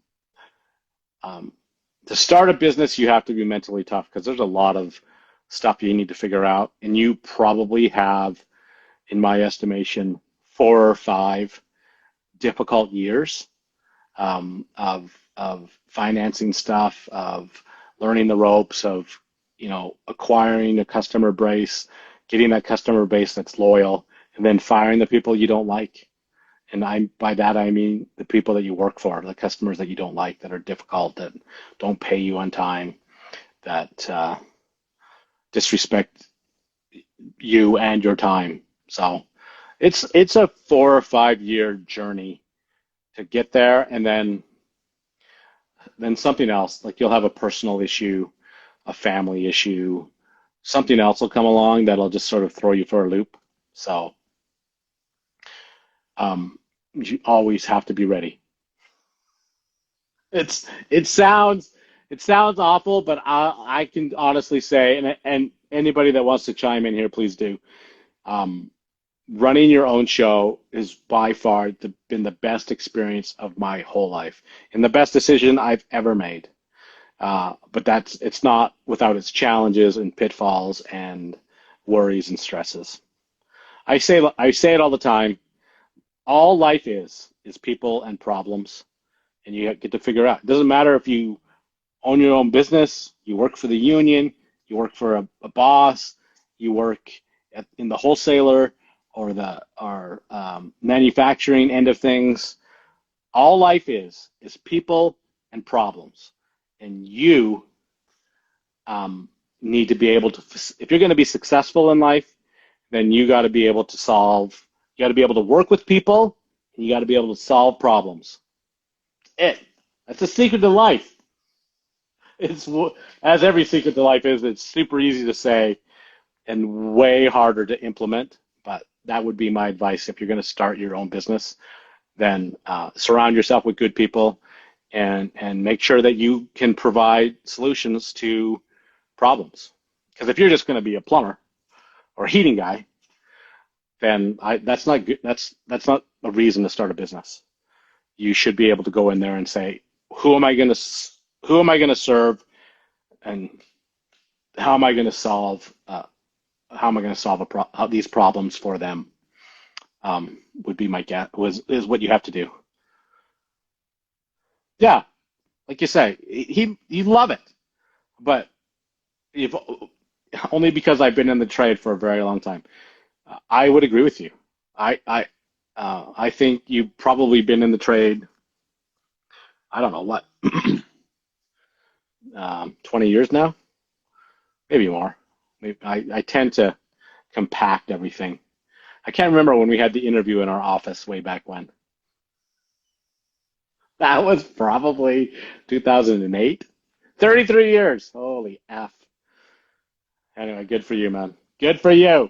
to start a business, you have to be mentally tough because there's a lot of stuff you need to figure out, and you probably have, in my estimation, 4 or 5 difficult years of financing stuff, of learning the ropes, of acquiring a customer base, getting that customer base that's loyal, and then firing the people you don't like. And by that I mean the people that you work for, the customers that you don't like, that are difficult, that don't pay you on time, that disrespect you and your time. So it's a 4 or 5 year journey to get there, and then something else, like you'll have a personal issue, a family issue, something else will come along that'll just sort of throw you for a loop. So you always have to be ready. It's it sounds awful, but I can honestly say, and anybody that wants to chime in here, please do. Um, Running your own show is by far been the best experience of my whole life and the best decision I've ever made. But it's not without its challenges and pitfalls and worries and stresses. I say it all the time. All life is people and problems, and you get to figure out. It doesn't matter if you own your own business, you work for the union, you work for a boss, you work in the wholesaler or the or manufacturing end of things. All life is people and problems, and you need to be able to. If you're going to be successful in life, then you got to be able to solve. You got to be able to work with people, and you got to be able to solve problems. It. That's the secret to life. It's as every secret to life is. It's super easy to say and way harder to implement. But that would be my advice if you're going to start your own business. Then surround yourself with good people, and make sure that you can provide solutions to problems. Because if you're just going to be a plumber or a heating guy, then that's not good. That's not a reason to start a business. You should be able to go in there and say, who am I going to who am I going to serve, and how am I going to solve how am I going to solve these problems for them? Would be my guess. Was is what you have to do. Yeah, like you say, you love it, but if only because I've been in the trade for a very long time. I would agree with you. I think you've probably been in the trade. I don't know what, 20 years now, maybe more. Maybe I tend to compact everything. I can't remember when we had the interview in our office way back when. That was probably 2008. 33 years. Holy F. Anyway, good for you, man. Good for you.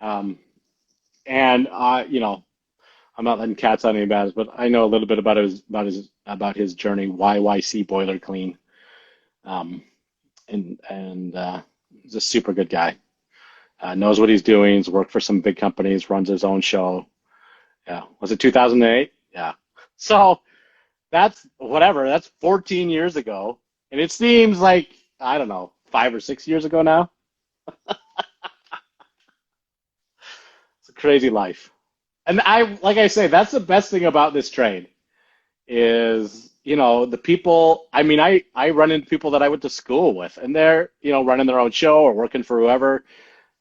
Um, and I'm not letting cats out any bags, but I know a little bit about his journey. YYC Boiler Clean. Um, and he's a super good guy. Knows what he's doing. He's worked for some big companies. Runs his own show. Yeah, was it 2008? Yeah. So that's whatever. That's 14 years ago, and it seems like I don't know, 5 or 6 years ago now. It's a crazy life. And like I say, that's the best thing about this trade is, the people. I mean, I run into people that I went to school with, and they're, running their own show or working for whoever,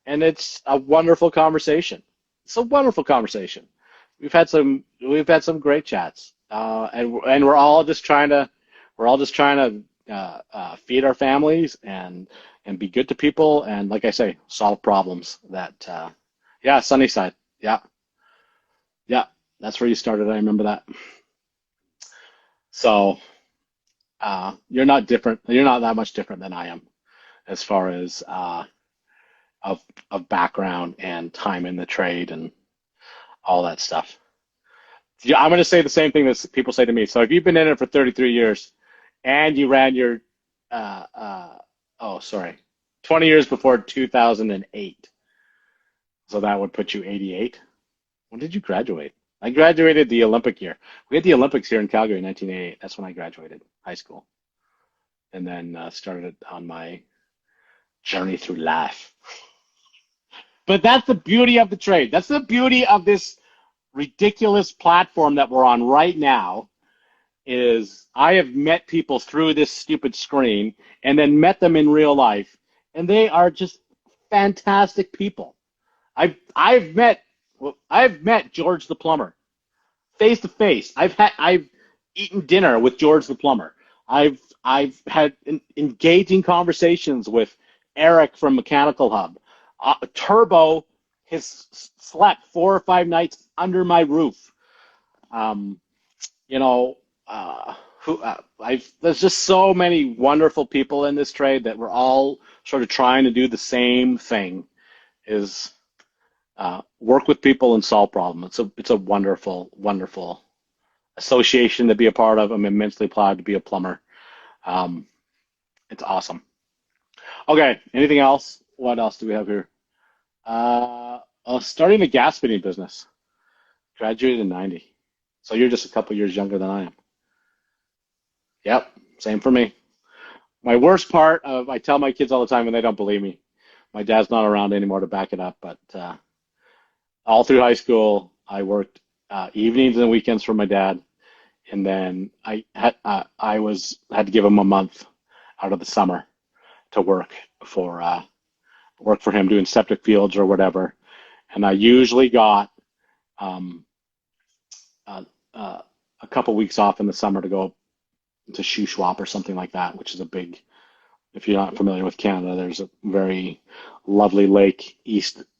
and it's a wonderful conversation. It's a wonderful conversation. We've had some great chats, and we're all just trying to feed our families and be good to people, and like I say, solve problems. Yeah, Sunnyside. Yeah, yeah, that's where you started. I remember that. So you're not different. You're not that much different than I am as far as of of background and time in the trade and all that stuff. Yeah, I'm going to say the same thing that people say to me. So if you've been in it for 33 years and you ran your, oh, sorry, 20 years before 2008, so that would put you 88. When did you graduate? I graduated the Olympic year. We had the Olympics here in Calgary in 1988. That's when I graduated high school, and then started on my journey through life. But that's the beauty of the trade. That's the beauty of this ridiculous platform that we're on right now is I have met people through this stupid screen and then met them in real life, and they are just fantastic people. I've met George the plumber face to face. I've eaten dinner with George the plumber. I've had engaging conversations with Eric from Mechanical Hub. Turbo has slept 4 or 5 nights under my roof. Um, you know, who I've there's just so many wonderful people in this trade that we're all sort of trying to do the same thing is work with people and solve problems. It's a wonderful, wonderful association to be a part of. I'm immensely proud to be a plumber. Um, it's awesome. Okay, anything else? What else do we have here? Starting a gas fitting business. Graduated in '90. So you're just a couple years younger than I am. Yep, same for me. My worst part of I tell my kids all the time and they don't believe me. My dad's not around anymore to back it up, but all through high school, I worked evenings and weekends for my dad, and then I had to give him a month out of the summer to for uh, work for him doing septic fields or whatever, and I usually got um, uh, uh, a couple weeks off in the summer to go to Shuswap or something like that, which is a big. If you're not familiar with Canada, there's a very lovely lake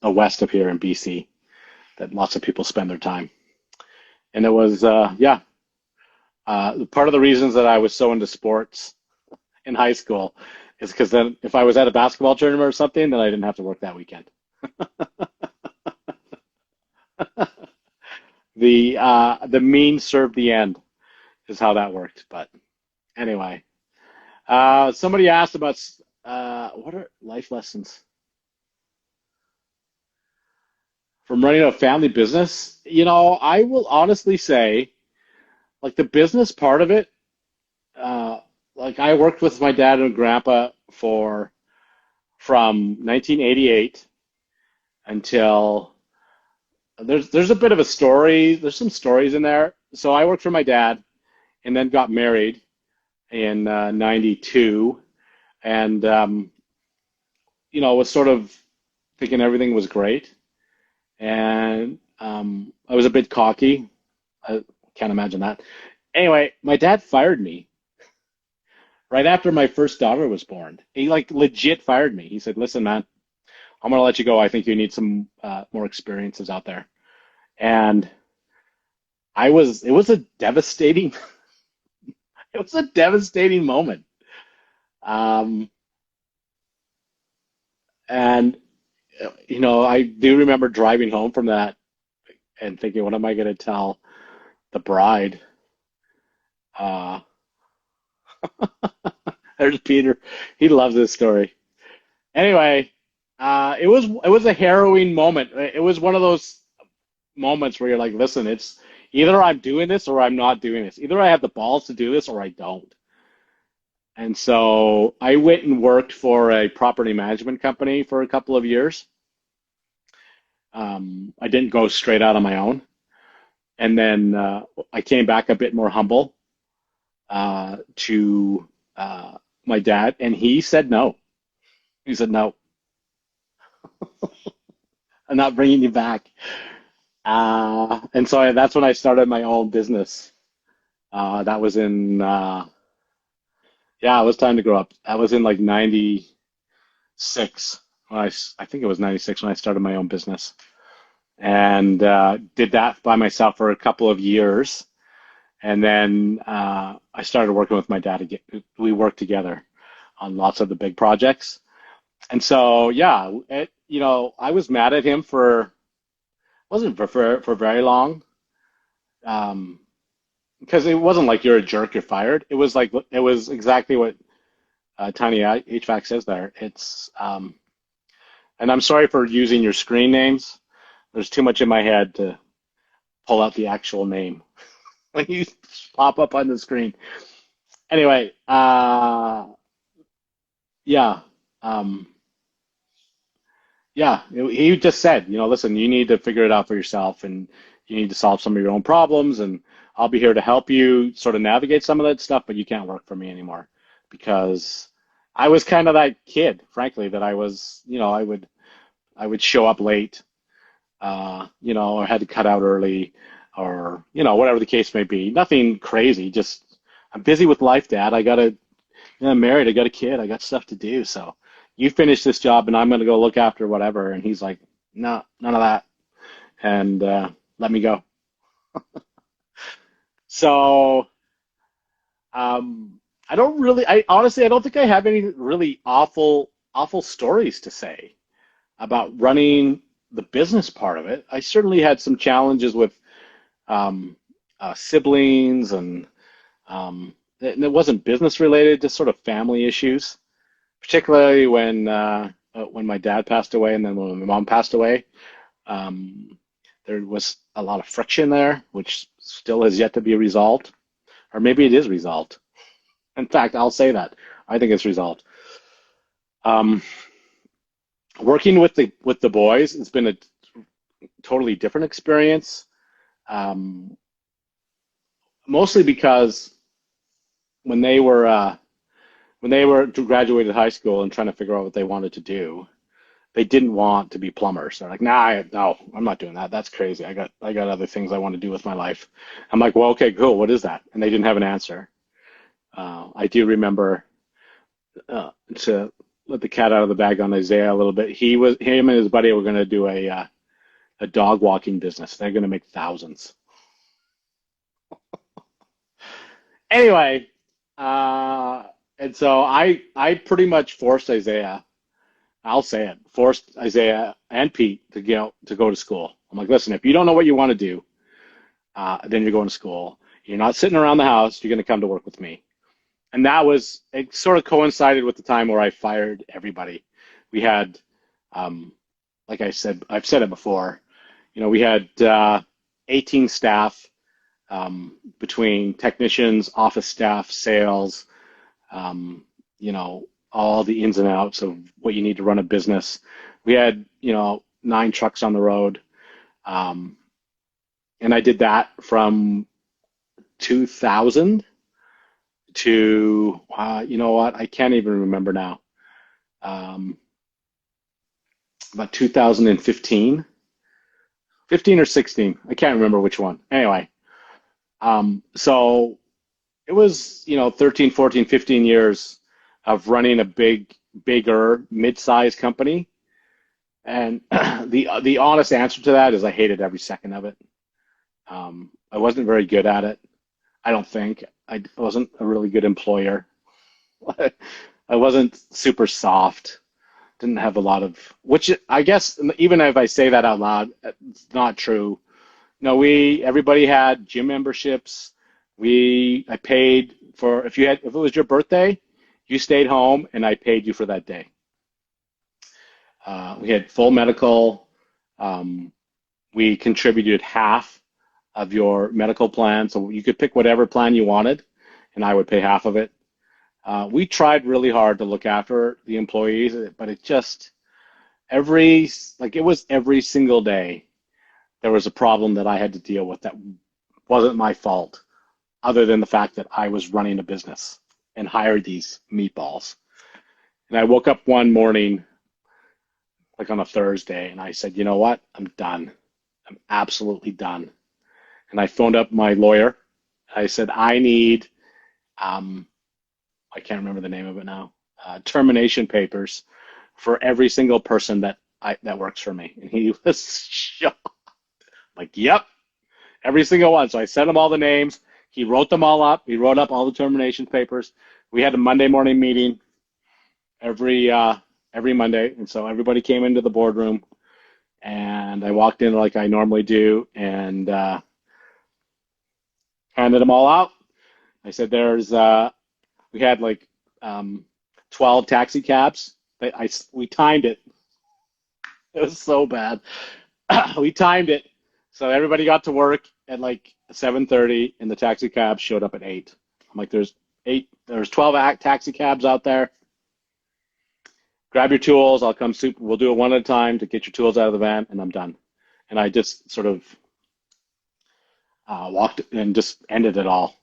west of here in BC that lots of people spend their time. And it was, yeah, Part of the reasons that I was so into sports in high school is because then if I was at a basketball tournament or something, then I didn't have to work that weekend. The means served the end is how that worked. But anyway, somebody asked about what are life lessons from running a family business. I will honestly say, like the business part of it, uh, like I worked with my dad and grandpa for from 1988 until there's a bit of a story. There's some stories in there. So I worked for my dad and then got married in 92 and was sort of thinking everything was great. And I was a bit cocky. I can't imagine that. Anyway, my dad fired me right after my first daughter was born. He like legit fired me. He said, "Listen, man, I'm gonna let you go. I think you need some more experiences out there." And it was a devastating, it was a devastating moment. Um, and I do remember driving home from that and thinking, what am I gonna tell the bride? Uh, there's Peter. He loves this story. Anyway, it was a harrowing moment. It was one of those moments where you're like, listen, it's either I'm doing this or I'm not doing this. Either I have the balls to do this or I don't. And so I went and worked for a property management company for a couple of years. I didn't go straight out on my own. And then I came back a bit more humble to my dad, and he said no. He said, no, I'm not bringing you back. And so that's when I started my own business. That was in, yeah, it was time to grow up. That was in like 96 when I think it was 96 when I started my own business and did that by myself for a couple of years. And then I started working with my dad again. We worked together on lots of the big projects. And so, yeah, I was mad at him wasn't for very long. Um, because it wasn't like you're a jerk, you're fired. It was exactly what Tiny HVAC says there. And I'm sorry for using your screen names. There's too much in my head to pull out the actual name when you pop up on the screen. Anyway, yeah, um, yeah. He just said, listen, you need to figure it out for yourself, and you need to solve some of your own problems, and I'll be here to help you sort of navigate some of that stuff, but you can't work for me anymore because I was kind of that kid, frankly, that I was, I would show up late, or had to cut out early, or whatever the case may be. Nothing crazy. Just I'm busy with life, Dad. I'm married. I got a kid. I got stuff to do. So you finish this job, and I'm going to go look after whatever. And he's like, no, none of that, and let me go. So I don't really. I honestly, I don't think I have any really awful stories to say about running the business part of it. I certainly had some challenges with um, siblings, and it wasn't business related, just sort of family issues, particularly when my dad passed away and then when my mom passed away. Um, there was a lot of friction there, which still has yet to be resolved, or maybe it is resolved. In fact, I'll say that I think it's resolved. Um, Working with the boys, it's been a totally different experience. Um, Mostly because when they were graduated high school and trying to figure out what they wanted to do, they didn't want to be plumbers. They're like, nah, no, I'm not doing that. That's crazy. I got other things I want to do with my life. I'm like, well, okay, cool. What is that? And they didn't have an answer. I do remember to let the cat out of the bag on Isaiah a little bit. Him and his buddy were going to do a dog walking business. They're going to make thousands. Anyway, uh, and so I pretty much forced Isaiah. I'll say it, forced Isaiah and Pete to go to school. I'm like, listen, if you don't know what you want to do, then you're going to school. You're not sitting around the house. You're going to come to work with me. And that was it. Sort of coincided with the time where I fired everybody. We had, um, like I said, I've said it before. We had 18 staff between technicians, office staff, sales, um, all the ins and outs of what you need to run a business. We had, 9 trucks on the road. Um, and I did that from 2000 to, you know what? I can't even remember now. Um, about 2015, 15 or 16. I can't remember which one. Anyway, so it was, 13, 14, 15 years of running a bigger, mid-sized company. And the honest answer to that is I hated every second of it. I wasn't very good at it. I don't think. I wasn't a really good employer. I wasn't super soft. Didn't have a lot of, which I guess even if I say that out loud, it's not true. No, everybody had gym memberships. I paid for if it was your birthday, you stayed home and I paid you for that day. We had full medical. Um, we contributed half of your medical plan, so you could pick whatever plan you wanted, and I would pay half of it. We tried really hard to look after the employees, but it just it was every single day there was a problem that I had to deal with that wasn't my fault, other than the fact that I was running a business and hired these meatballs. And I woke up one morning, like on a Thursday, and I said, you know what? I'm done. I'm absolutely done. And I phoned up my lawyer. I said, I need, um, I can't remember the name of it now, termination papers for every single person that works for me. And he was shocked. Like, yep, every single one. So I sent him all the names. He wrote them all up. He wrote up all the termination papers. We had a Monday morning meeting every uh, every Monday, and so everybody came into the boardroom, and I walked in like I normally do, and handed them all out. I said, we had like um, 12 taxi cabs. We timed it. It was so bad. We timed it. So everybody got to work at like 7:30 and the taxi cab showed up at 8. I'm like, there's 12 taxi cabs out there. Grab your tools. I'll come soup. We'll do it one at a time to get your tools out of the van and I'm done. And I just sort of walked and just ended it all.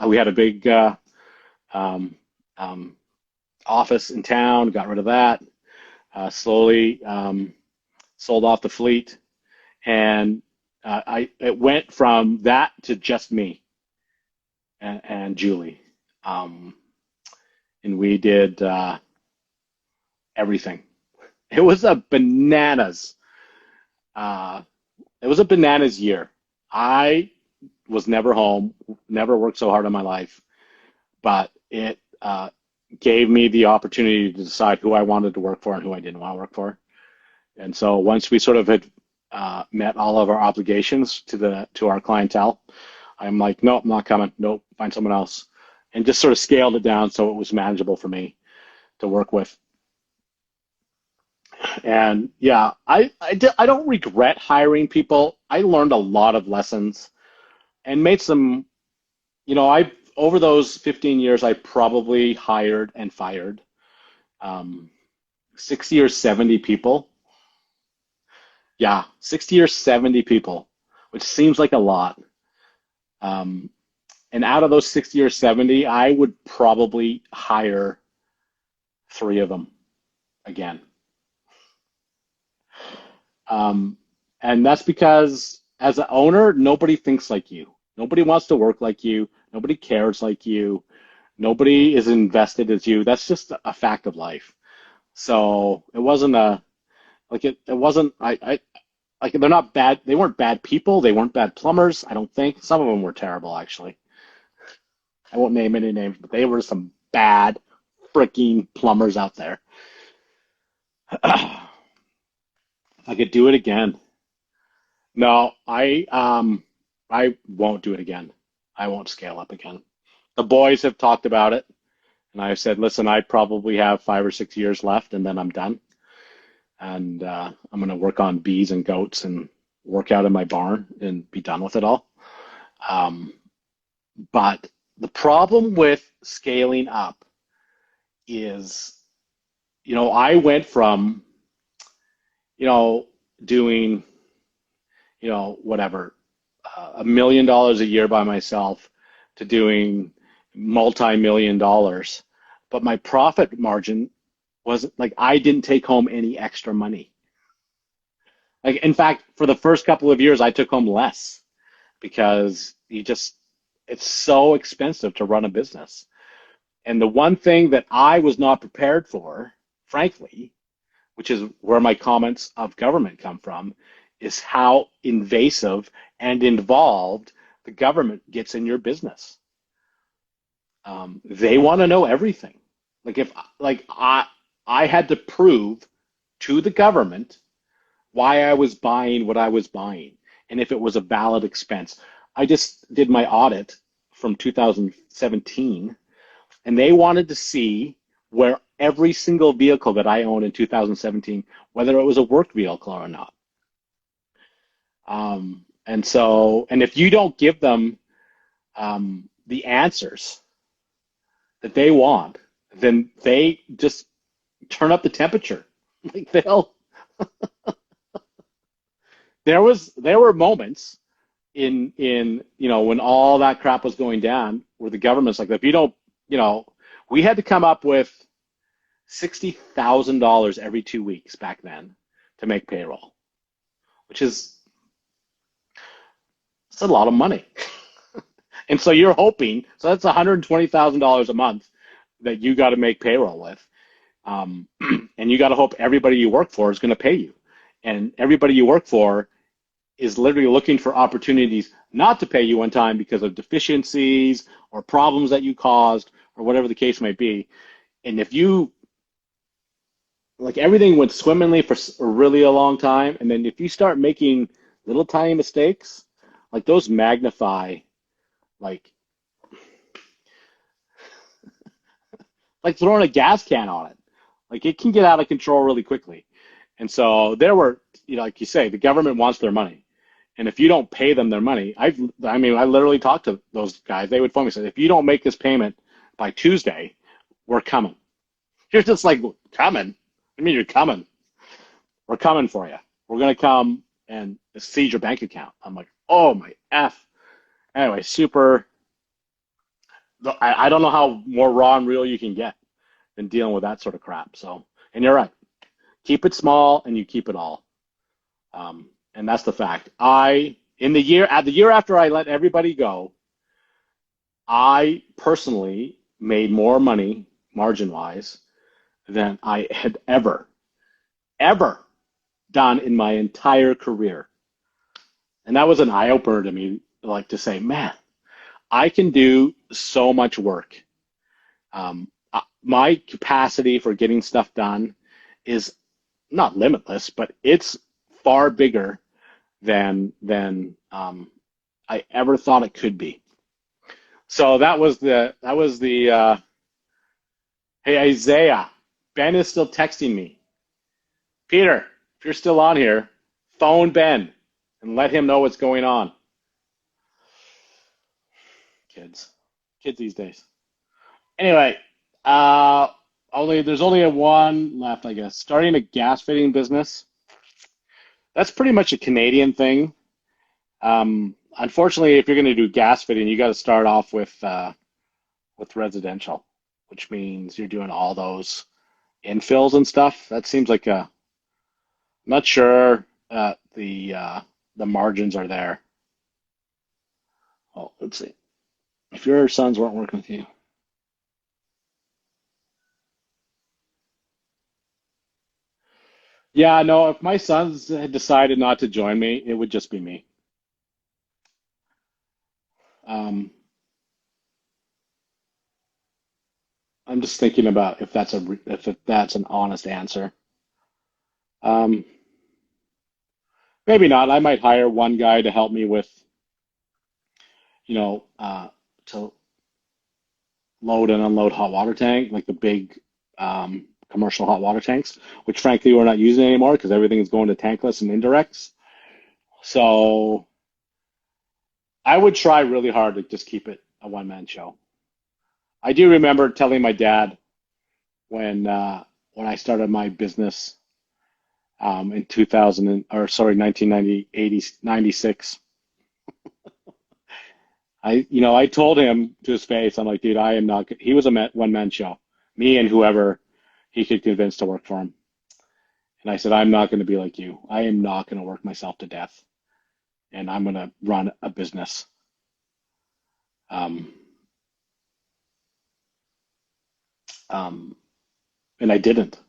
We had a big um, um, office in town, got rid of that, slowly sold off the fleet, and it went from that to just me and Julie, um, and we did everything. It was a bananas. Uh, it was a bananas year. I was never home, never worked so hard in my life, but it gave me the opportunity to decide who I wanted to work for and who I didn't want to work for. And so once we sort of had met all of our obligations to our clientele, I'm like, nope, I'm not coming. Nope, find someone else, and just sort of scaled it down so it was manageable for me to work with. And yeah, I don't regret hiring people. I learned a lot of lessons and made some. I over those 15 years, I probably hired and fired um, 60 or 70 people. Yeah, 60 or 70 people, which seems like a lot. Um, and out of those 60 or 70, I would probably hire 3 of them again. Um, and that's because as an owner, nobody thinks like you. Nobody wants to work like you. Nobody cares like you. Nobody is invested as you. That's just a fact of life. So it wasn't it wasn't I like they're not bad. They weren't bad people. They weren't bad plumbers. I don't think some of them were terrible actually. I won't name any names, but they were some bad freaking plumbers out there. If I could do it again. No, I won't do it again. I won't scale up again. The boys have talked about it, and I said, listen, I probably have 5 or 6 years left, and then I'm done. And I'm going to work on bees and goats and work out in my barn and be done with it all. Um, but the problem with scaling up is, I went from, doing, whatever, $1 million a year by myself to doing multi-million dollars. But my profit margin wasn't like I didn't take home any extra money. Like, in fact, for the first couple of years, I took home less because it's so expensive to run a business. And the one thing that I was not prepared for, frankly, which is where my comments of government come from, is how invasive and involved the government gets in your business. They want to know everything. Like if like I had to prove to the government why I was buying what I was buying and if it was a valid expense. I just did my audit from 2017 and they wanted to see where every single vehicle that I owned in 2017, whether it was a work vehicle or not. And if you don't give them the answers that they want, then they just turn up the temperature. Like there were moments in when all that crap was going down where the government's like, if you don't, we had to come up with $60,000 every 2 weeks back then to make payroll, which is it's a lot of money. And so you're hoping, so that's $120,000 a month that you got to make payroll with. And you got to hope everybody you work for is going to pay you. And everybody you work for is literally looking for opportunities not to pay you on time because of deficiencies or problems that you caused or whatever the case might be. And if you, like everything went swimmingly for really a long time, and then if you start making little tiny mistakes, like those magnify, like like throwing a gas can on it. Like it can get out of control really quickly. And so there were, like you say, the government wants their money. And if you don't pay them their money, I literally talked to those guys. They would phone me and say, if you don't make this payment by Tuesday, we're coming. You're just like, coming? I mean, you're coming. We're coming for you. We're going to come and seize your bank account. I'm like, oh my F. Anyway, super. I don't know how more raw and real you can get than dealing with that sort of crap. So, and you're right. Keep it small and you keep it all. And that's the fact. The year after I let everybody go, I personally made more money margin wise than I had ever done in my entire career. And that was an eye opener to me, like to say, man, I can do so much work. My capacity for getting stuff done is not limitless, but it's far bigger than I ever thought it could be. So that was the hey Isaiah, Ben is still texting me. Peter, if you're still on here, phone Ben and let him know what's going on. Kids, kids these days. Anyway, uh, there's only a one left, I guess. Starting a gas fitting business. That's pretty much a Canadian thing. Unfortunately, if you're going to do gas fitting, you got to start off with residential, which means you're doing all those infills and stuff. That seems like I'm not sure the margins are there. Oh, let's see. If your sons weren't working with you, yeah, no. If my sons had decided not to join me, it would just be me. Um, I'm just thinking about if that's an honest answer. Um, Maybe not. I might hire one guy to help me with, you know, to load and unload hot water tank, like the big commercial hot water tanks, which frankly we're not using anymore because everything is going to tankless and indirects. So I would try really hard to just keep it a one man show. I do remember telling my dad when I started my business in 2000 or sorry 1990 80 96. I told him to his face, I'm like, dude, I am not. He was a one man show, me and whoever he could convince to work for him. And I said, I'm not going to be like you. I am not going to work myself to death, and I'm going to run a business. Um, um, and I didn't.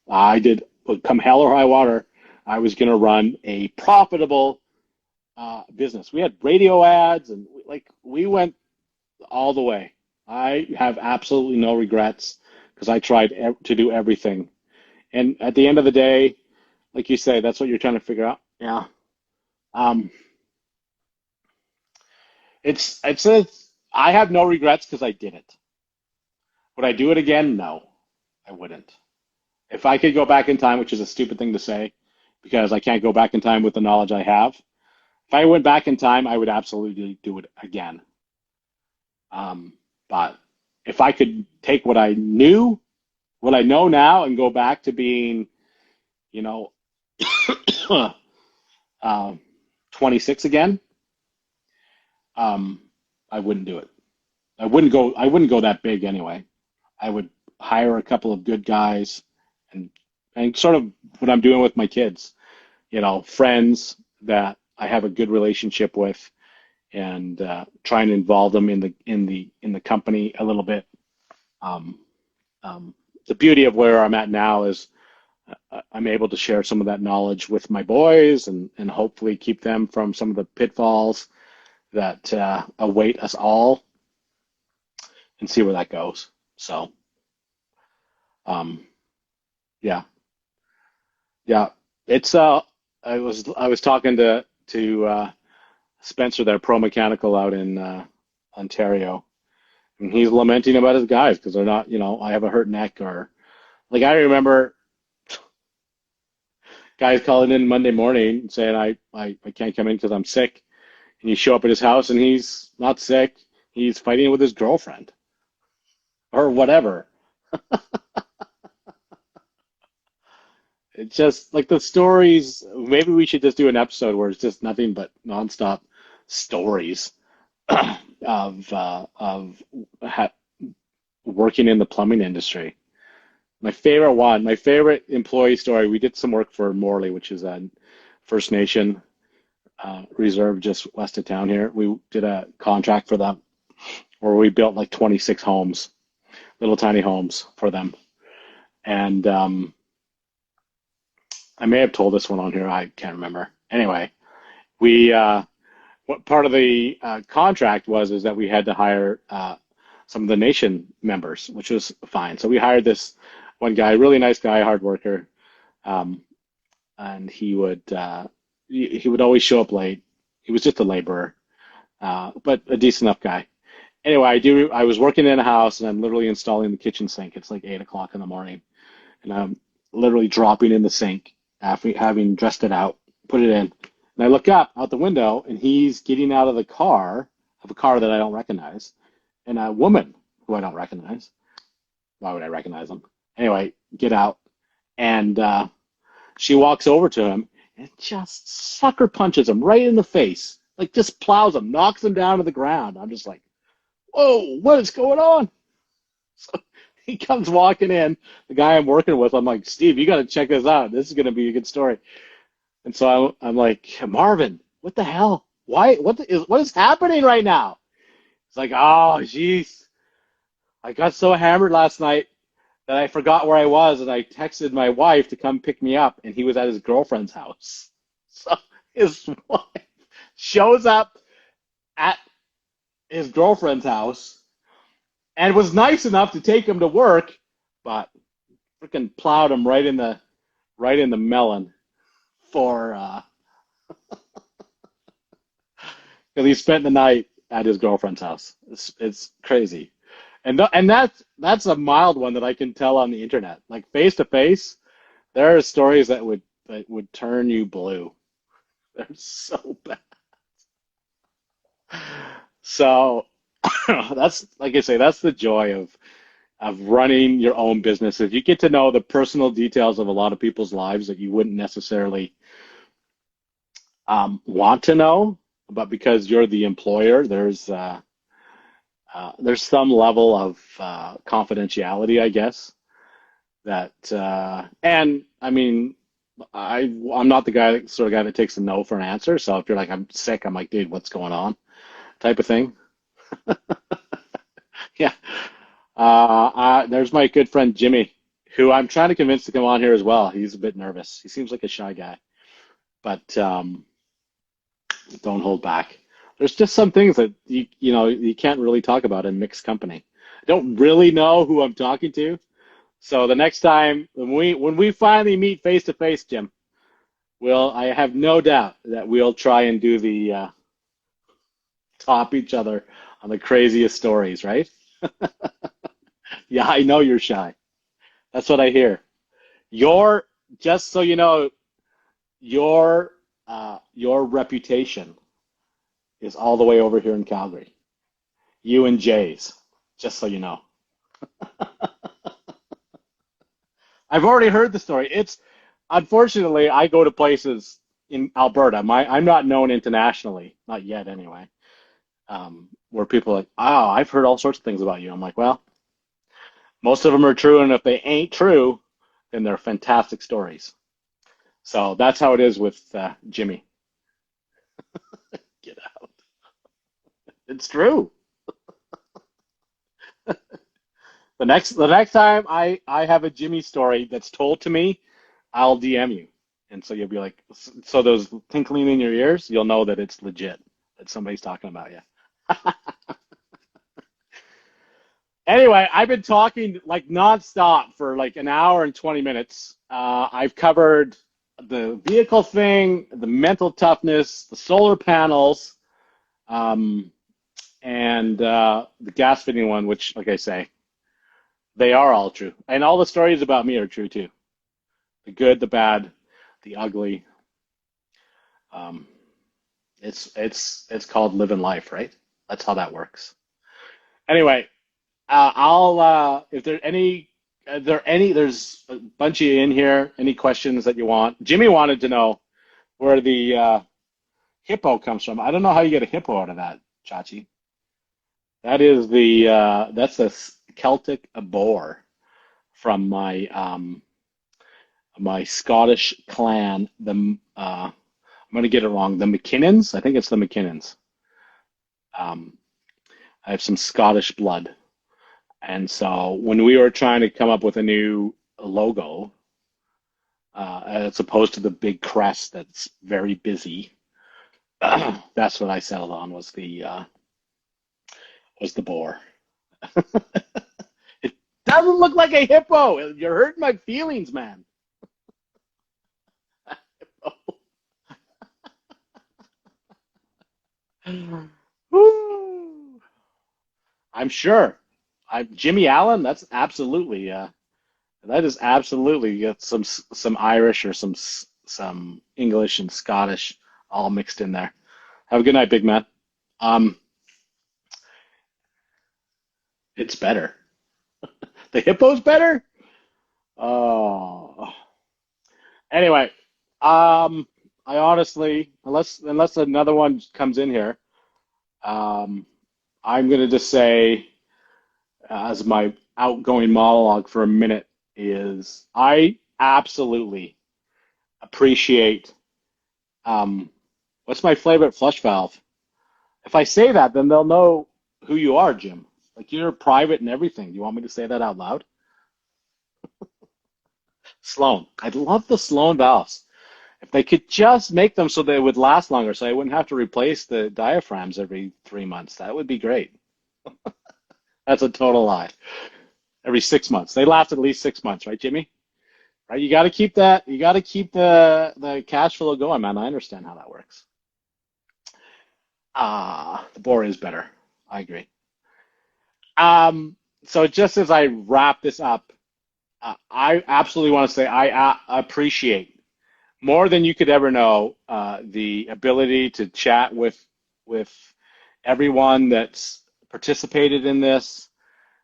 I did. Come hell or high water, I was going to run a profitable business. We had radio ads, and like we went all the way. I have absolutely no regrets because I tried to do everything. And at the end of the day, like you say, that's what you're trying to figure out. Yeah. Um, I have no regrets because I did it. Would I do it again? No, I wouldn't. If I could go back in time, which is a stupid thing to say, because I can't go back in time with the knowledge I have. If I went back in time, I would absolutely do it again. Um, but if I could take what I know now, and go back to being, you know, uh, 26 again, um, I wouldn't do it. I wouldn't go that big anyway. I would hire a couple of good guys and sort of what I'm doing with my kids, friends that I have a good relationship with, and try and involve them in the company a little bit. Um, um, the beauty of where I'm at now is I'm able to share some of that knowledge with my boys, and hopefully keep them from some of the pitfalls that await us all, and see where that goes. So, um, yeah, yeah, it's I was talking to Spencer there, Pro Mechanical out in Ontario, and he's lamenting about his guys because they're not, I have a hurt neck, or like I remember guys calling in Monday morning saying I can't come in because I'm sick, and you show up at his house and he's not sick, he's fighting with his girlfriend or whatever. It's just like the stories. Maybe we should just do an episode where it's just nothing but nonstop stories of working in the plumbing industry. My favorite employee story. We did some work for Morley, which is a First Nation reserve just west of town here. We did a contract for them where we built like 26 homes, little tiny homes for them. And I may have told this one on here. I can't remember. Anyway, we what part of the contract was is that we had to hire some of the nation members, which was fine. So we hired this one guy, really nice guy, hard worker, um, and he would always show up late. He was just a laborer, but a decent enough guy. Anyway, I was working in a house, and I'm literally installing the kitchen sink. It's like 8 o'clock in the morning, and I'm literally dropping in the sink after having dressed it out, put it in. And I look up out the window, and he's getting out of the car, of a car that I don't recognize, and a woman who I don't recognize. Why would I recognize him? Anyway, get out, and she walks over to him and just sucker punches him right in the face, like just plows him, knocks him down to the ground. I'm just like, whoa, what is going on? So he comes walking in, the guy I'm working with. I'm like, Steve, you got to check this out. This is going to be a good story. And so I'm like, Marvin, what the hell? Why? What is happening right now? It's like, oh, jeez, I got so hammered last night that I forgot where I was, and I texted my wife to come pick me up, and he was at his girlfriend's house. So his wife shows up at his girlfriend's house, and was nice enough to take him to work, but freaking plowed him right in the melon for because he spent the night at his girlfriend's house. It's crazy, and that's a mild one that I can tell on the internet. Like face to face, there are stories that would turn you blue. They're so bad. So that's like I say, that's the joy of running your own business. Is you get to know the personal details of a lot of people's lives that you wouldn't necessarily want to know, but because you're the employer, there's some level of confidentiality, I guess. That and I mean, I'm not the sort of guy that takes a no for an answer. So if you're like I'm sick, I'm like, dude, what's going on? Type of thing. Yeah. There's my good friend Jimmy, who I'm trying to convince to come on here as well. He's a bit nervous. He seems like a shy guy, but don't hold back. There's just some things that you can't really talk about in mixed company. I don't really know who I'm talking to, so the next time when we finally meet face to face, Jim, I have no doubt that we'll try and do the top each other on the craziest stories, right? Yeah, I know you're shy. That's what I hear. Your just so you know, your reputation is all the way over here in Calgary. You and Jay's, just so you know. I've already heard the story. It's unfortunately I go to places in Alberta. I'm not known internationally, not yet anyway. Where people are like, oh, I've heard all sorts of things about you. I'm like, well, most of them are true, and if they ain't true, then they're fantastic stories. So that's how it is with Jimmy. Get out. It's true. The next time I have a Jimmy story that's told to me, I'll DM you, and so you'll be like, so those tinkling in your ears, you'll know that it's legit, that somebody's talking about you. Anyway, I've been talking like nonstop for like an hour and 20 minutes. I've covered the vehicle thing, the mental toughness, the solar panels, um, and the gas fitting one, which, like I say, they are all true. And all the stories about me are true too. The good, the bad, the ugly. Um, it's called living life, right? That's how that works. Anyway, I'll if there any there's a bunch of you in here. Any questions that you want? Jimmy wanted to know where the hippo comes from. I don't know how you get a hippo out of that, Chachi. That is that's a Celtic boar from my Scottish clan. I'm going to get it wrong. The McKinnons. I think it's the McKinnons. Um, I have some Scottish blood. And so when we were trying to come up with a new logo, as opposed to the big crest that's very busy, that's what I settled on was the boar. It doesn't look like a hippo. You're hurting my feelings, man. Woo. I'm sure. Jimmy Allen. That is absolutely some Irish or some English and Scottish all mixed in there. Have a good night, big man. Um, it's better. The hippo's better. Oh. Anyway, I honestly, unless another one comes in here, um, I'm gonna just say, as my outgoing monologue for a minute, is I absolutely appreciate. What's my favorite flush valve? If I say that, then they'll know who you are, Jim. Like you're private and everything. Do you want me to say that out loud? Sloan. I love the Sloan valves. If they could just make them so they would last longer, so I wouldn't have to replace the diaphragms every 3 months, that would be great. That's a total lie. Every 6 months. They last at least 6 months, right, Jimmy? Right? You got to keep that. You got to keep the cash flow going, man. I understand how that works. The boar is better. I agree. So just as I wrap this up, I absolutely want to say I appreciate more than you could ever know the ability to chat with everyone that's participated in this.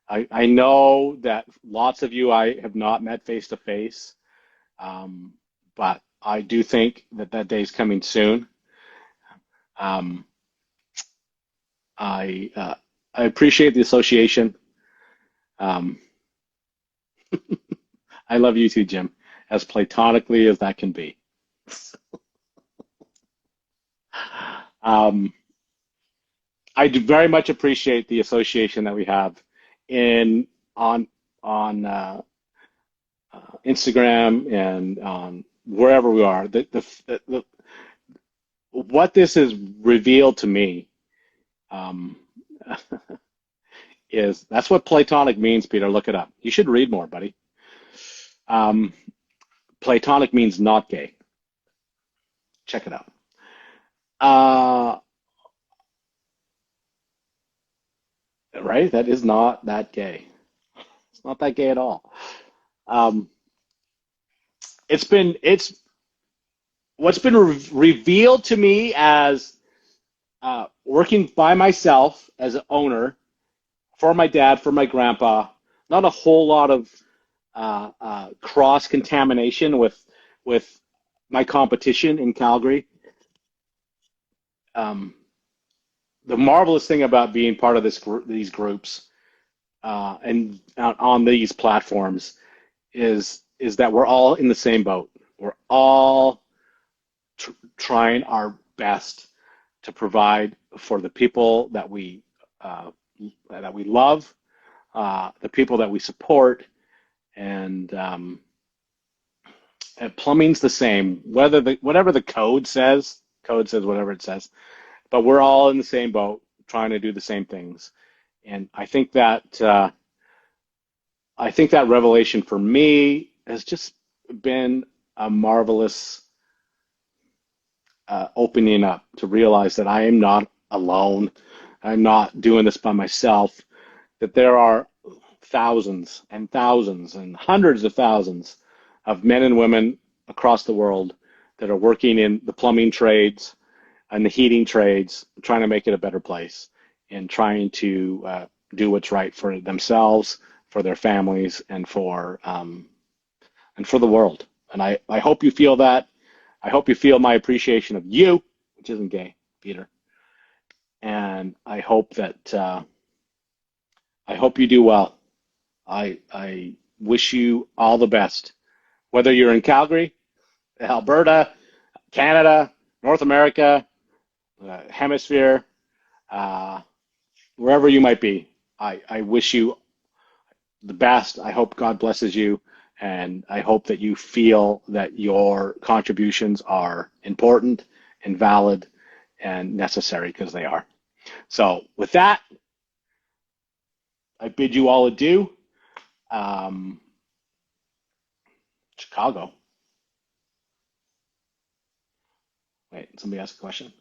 I know that lots of you I have not met face to face, but I do think that that day is coming soon. Um, I appreciate the association. Um, I love you too, Jim, as platonically as that can be. Um, I do very much appreciate the association that we have in on Instagram and on wherever we are. What this has revealed to me um, is that's what platonic means, Peter. Look it up. You should read more, buddy. Um, platonic means not gay. Check it out. Uh, right? That is not that gay. It's not that gay at all. Um, it's what's been revealed to me as working by myself as an owner for my dad, for my grandpa. Not a whole lot of cross contamination with my competition in Calgary. Um, the marvelous thing about being part of these groups and on these platforms is that we're all in the same boat. We're all trying our best to provide for the people uh, that we love, the people that we support, and, and plumbing's the same. Whatever the code says whatever it says, but we're all in the same boat, trying to do the same things. And I think that revelation for me has just been a marvelous opening up to realize that I am not alone. I'm not doing this by myself, that there are thousands and thousands and hundreds of thousands of men and women across the world that are working in the plumbing trades and the heating trades, trying to make it a better place and trying to do what's right for themselves, for their families, and for the world. And I hope you feel that. I hope you feel my appreciation of you, which isn't gay, Peter. And I hope you do well. I wish you all the best, whether you're in Calgary, Alberta, Canada, North America, Hemisphere, uh, wherever you might be. I wish you the best. I hope God blesses you, and I hope that you feel that your contributions are important and valid and necessary because they are. So, with that, I bid you all adieu. Um, Chicago. Wait, somebody asked a question.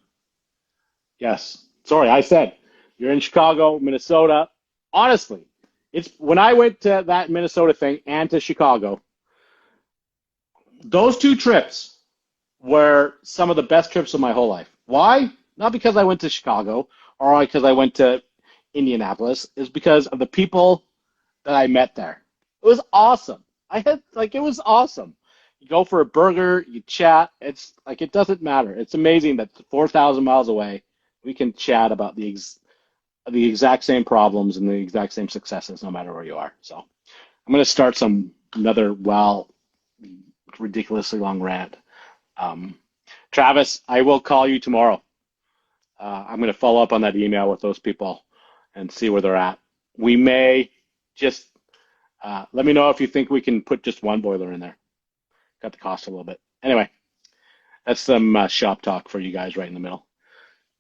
Yes. Sorry, I said you're in Chicago, Minnesota. Honestly, it's when I went to that Minnesota thing and to Chicago, those two trips were some of the best trips of my whole life. Why? Not because I went to Chicago or because I went to Indianapolis, is because of the people that I met there. It was awesome. It was awesome. You go for a burger, you chat. It's like it doesn't matter. It's amazing that 4,000 miles away, we can chat about the exact same problems and the exact same successes, no matter where you are. So I'm going to start another ridiculously long rant. Um, Travis, I will call you tomorrow. I'm going to follow up on that email with those people and see where they're at. We may just let me know if you think we can put just one boiler in there. Cut the cost a little bit. Anyway, that's some shop talk for you guys right in the middle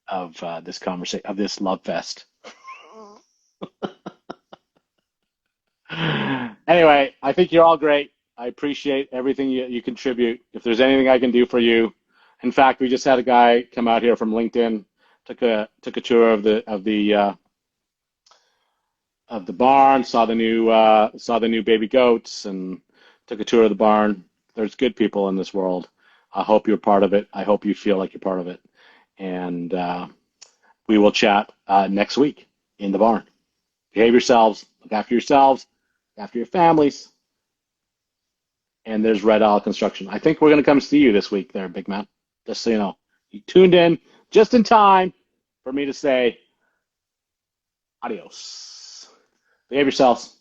of this conversation, of this love fest. Anyway, I think you're all great. I appreciate everything you contribute. If there's anything I can do for you, in fact, we just had a guy come out here from LinkedIn, took a tour of the barn, saw the new baby goats, and took a tour of the barn. There's good people in this world. I hope you're part of it. I hope you feel like you're part of it. And we will chat next week in the barn. Behave yourselves, look after your families, and there's Red Owl Construction. I think we're going to come see you this week there, big man. Just so you know. You tuned in just in time for me to say adios. Behave yourselves.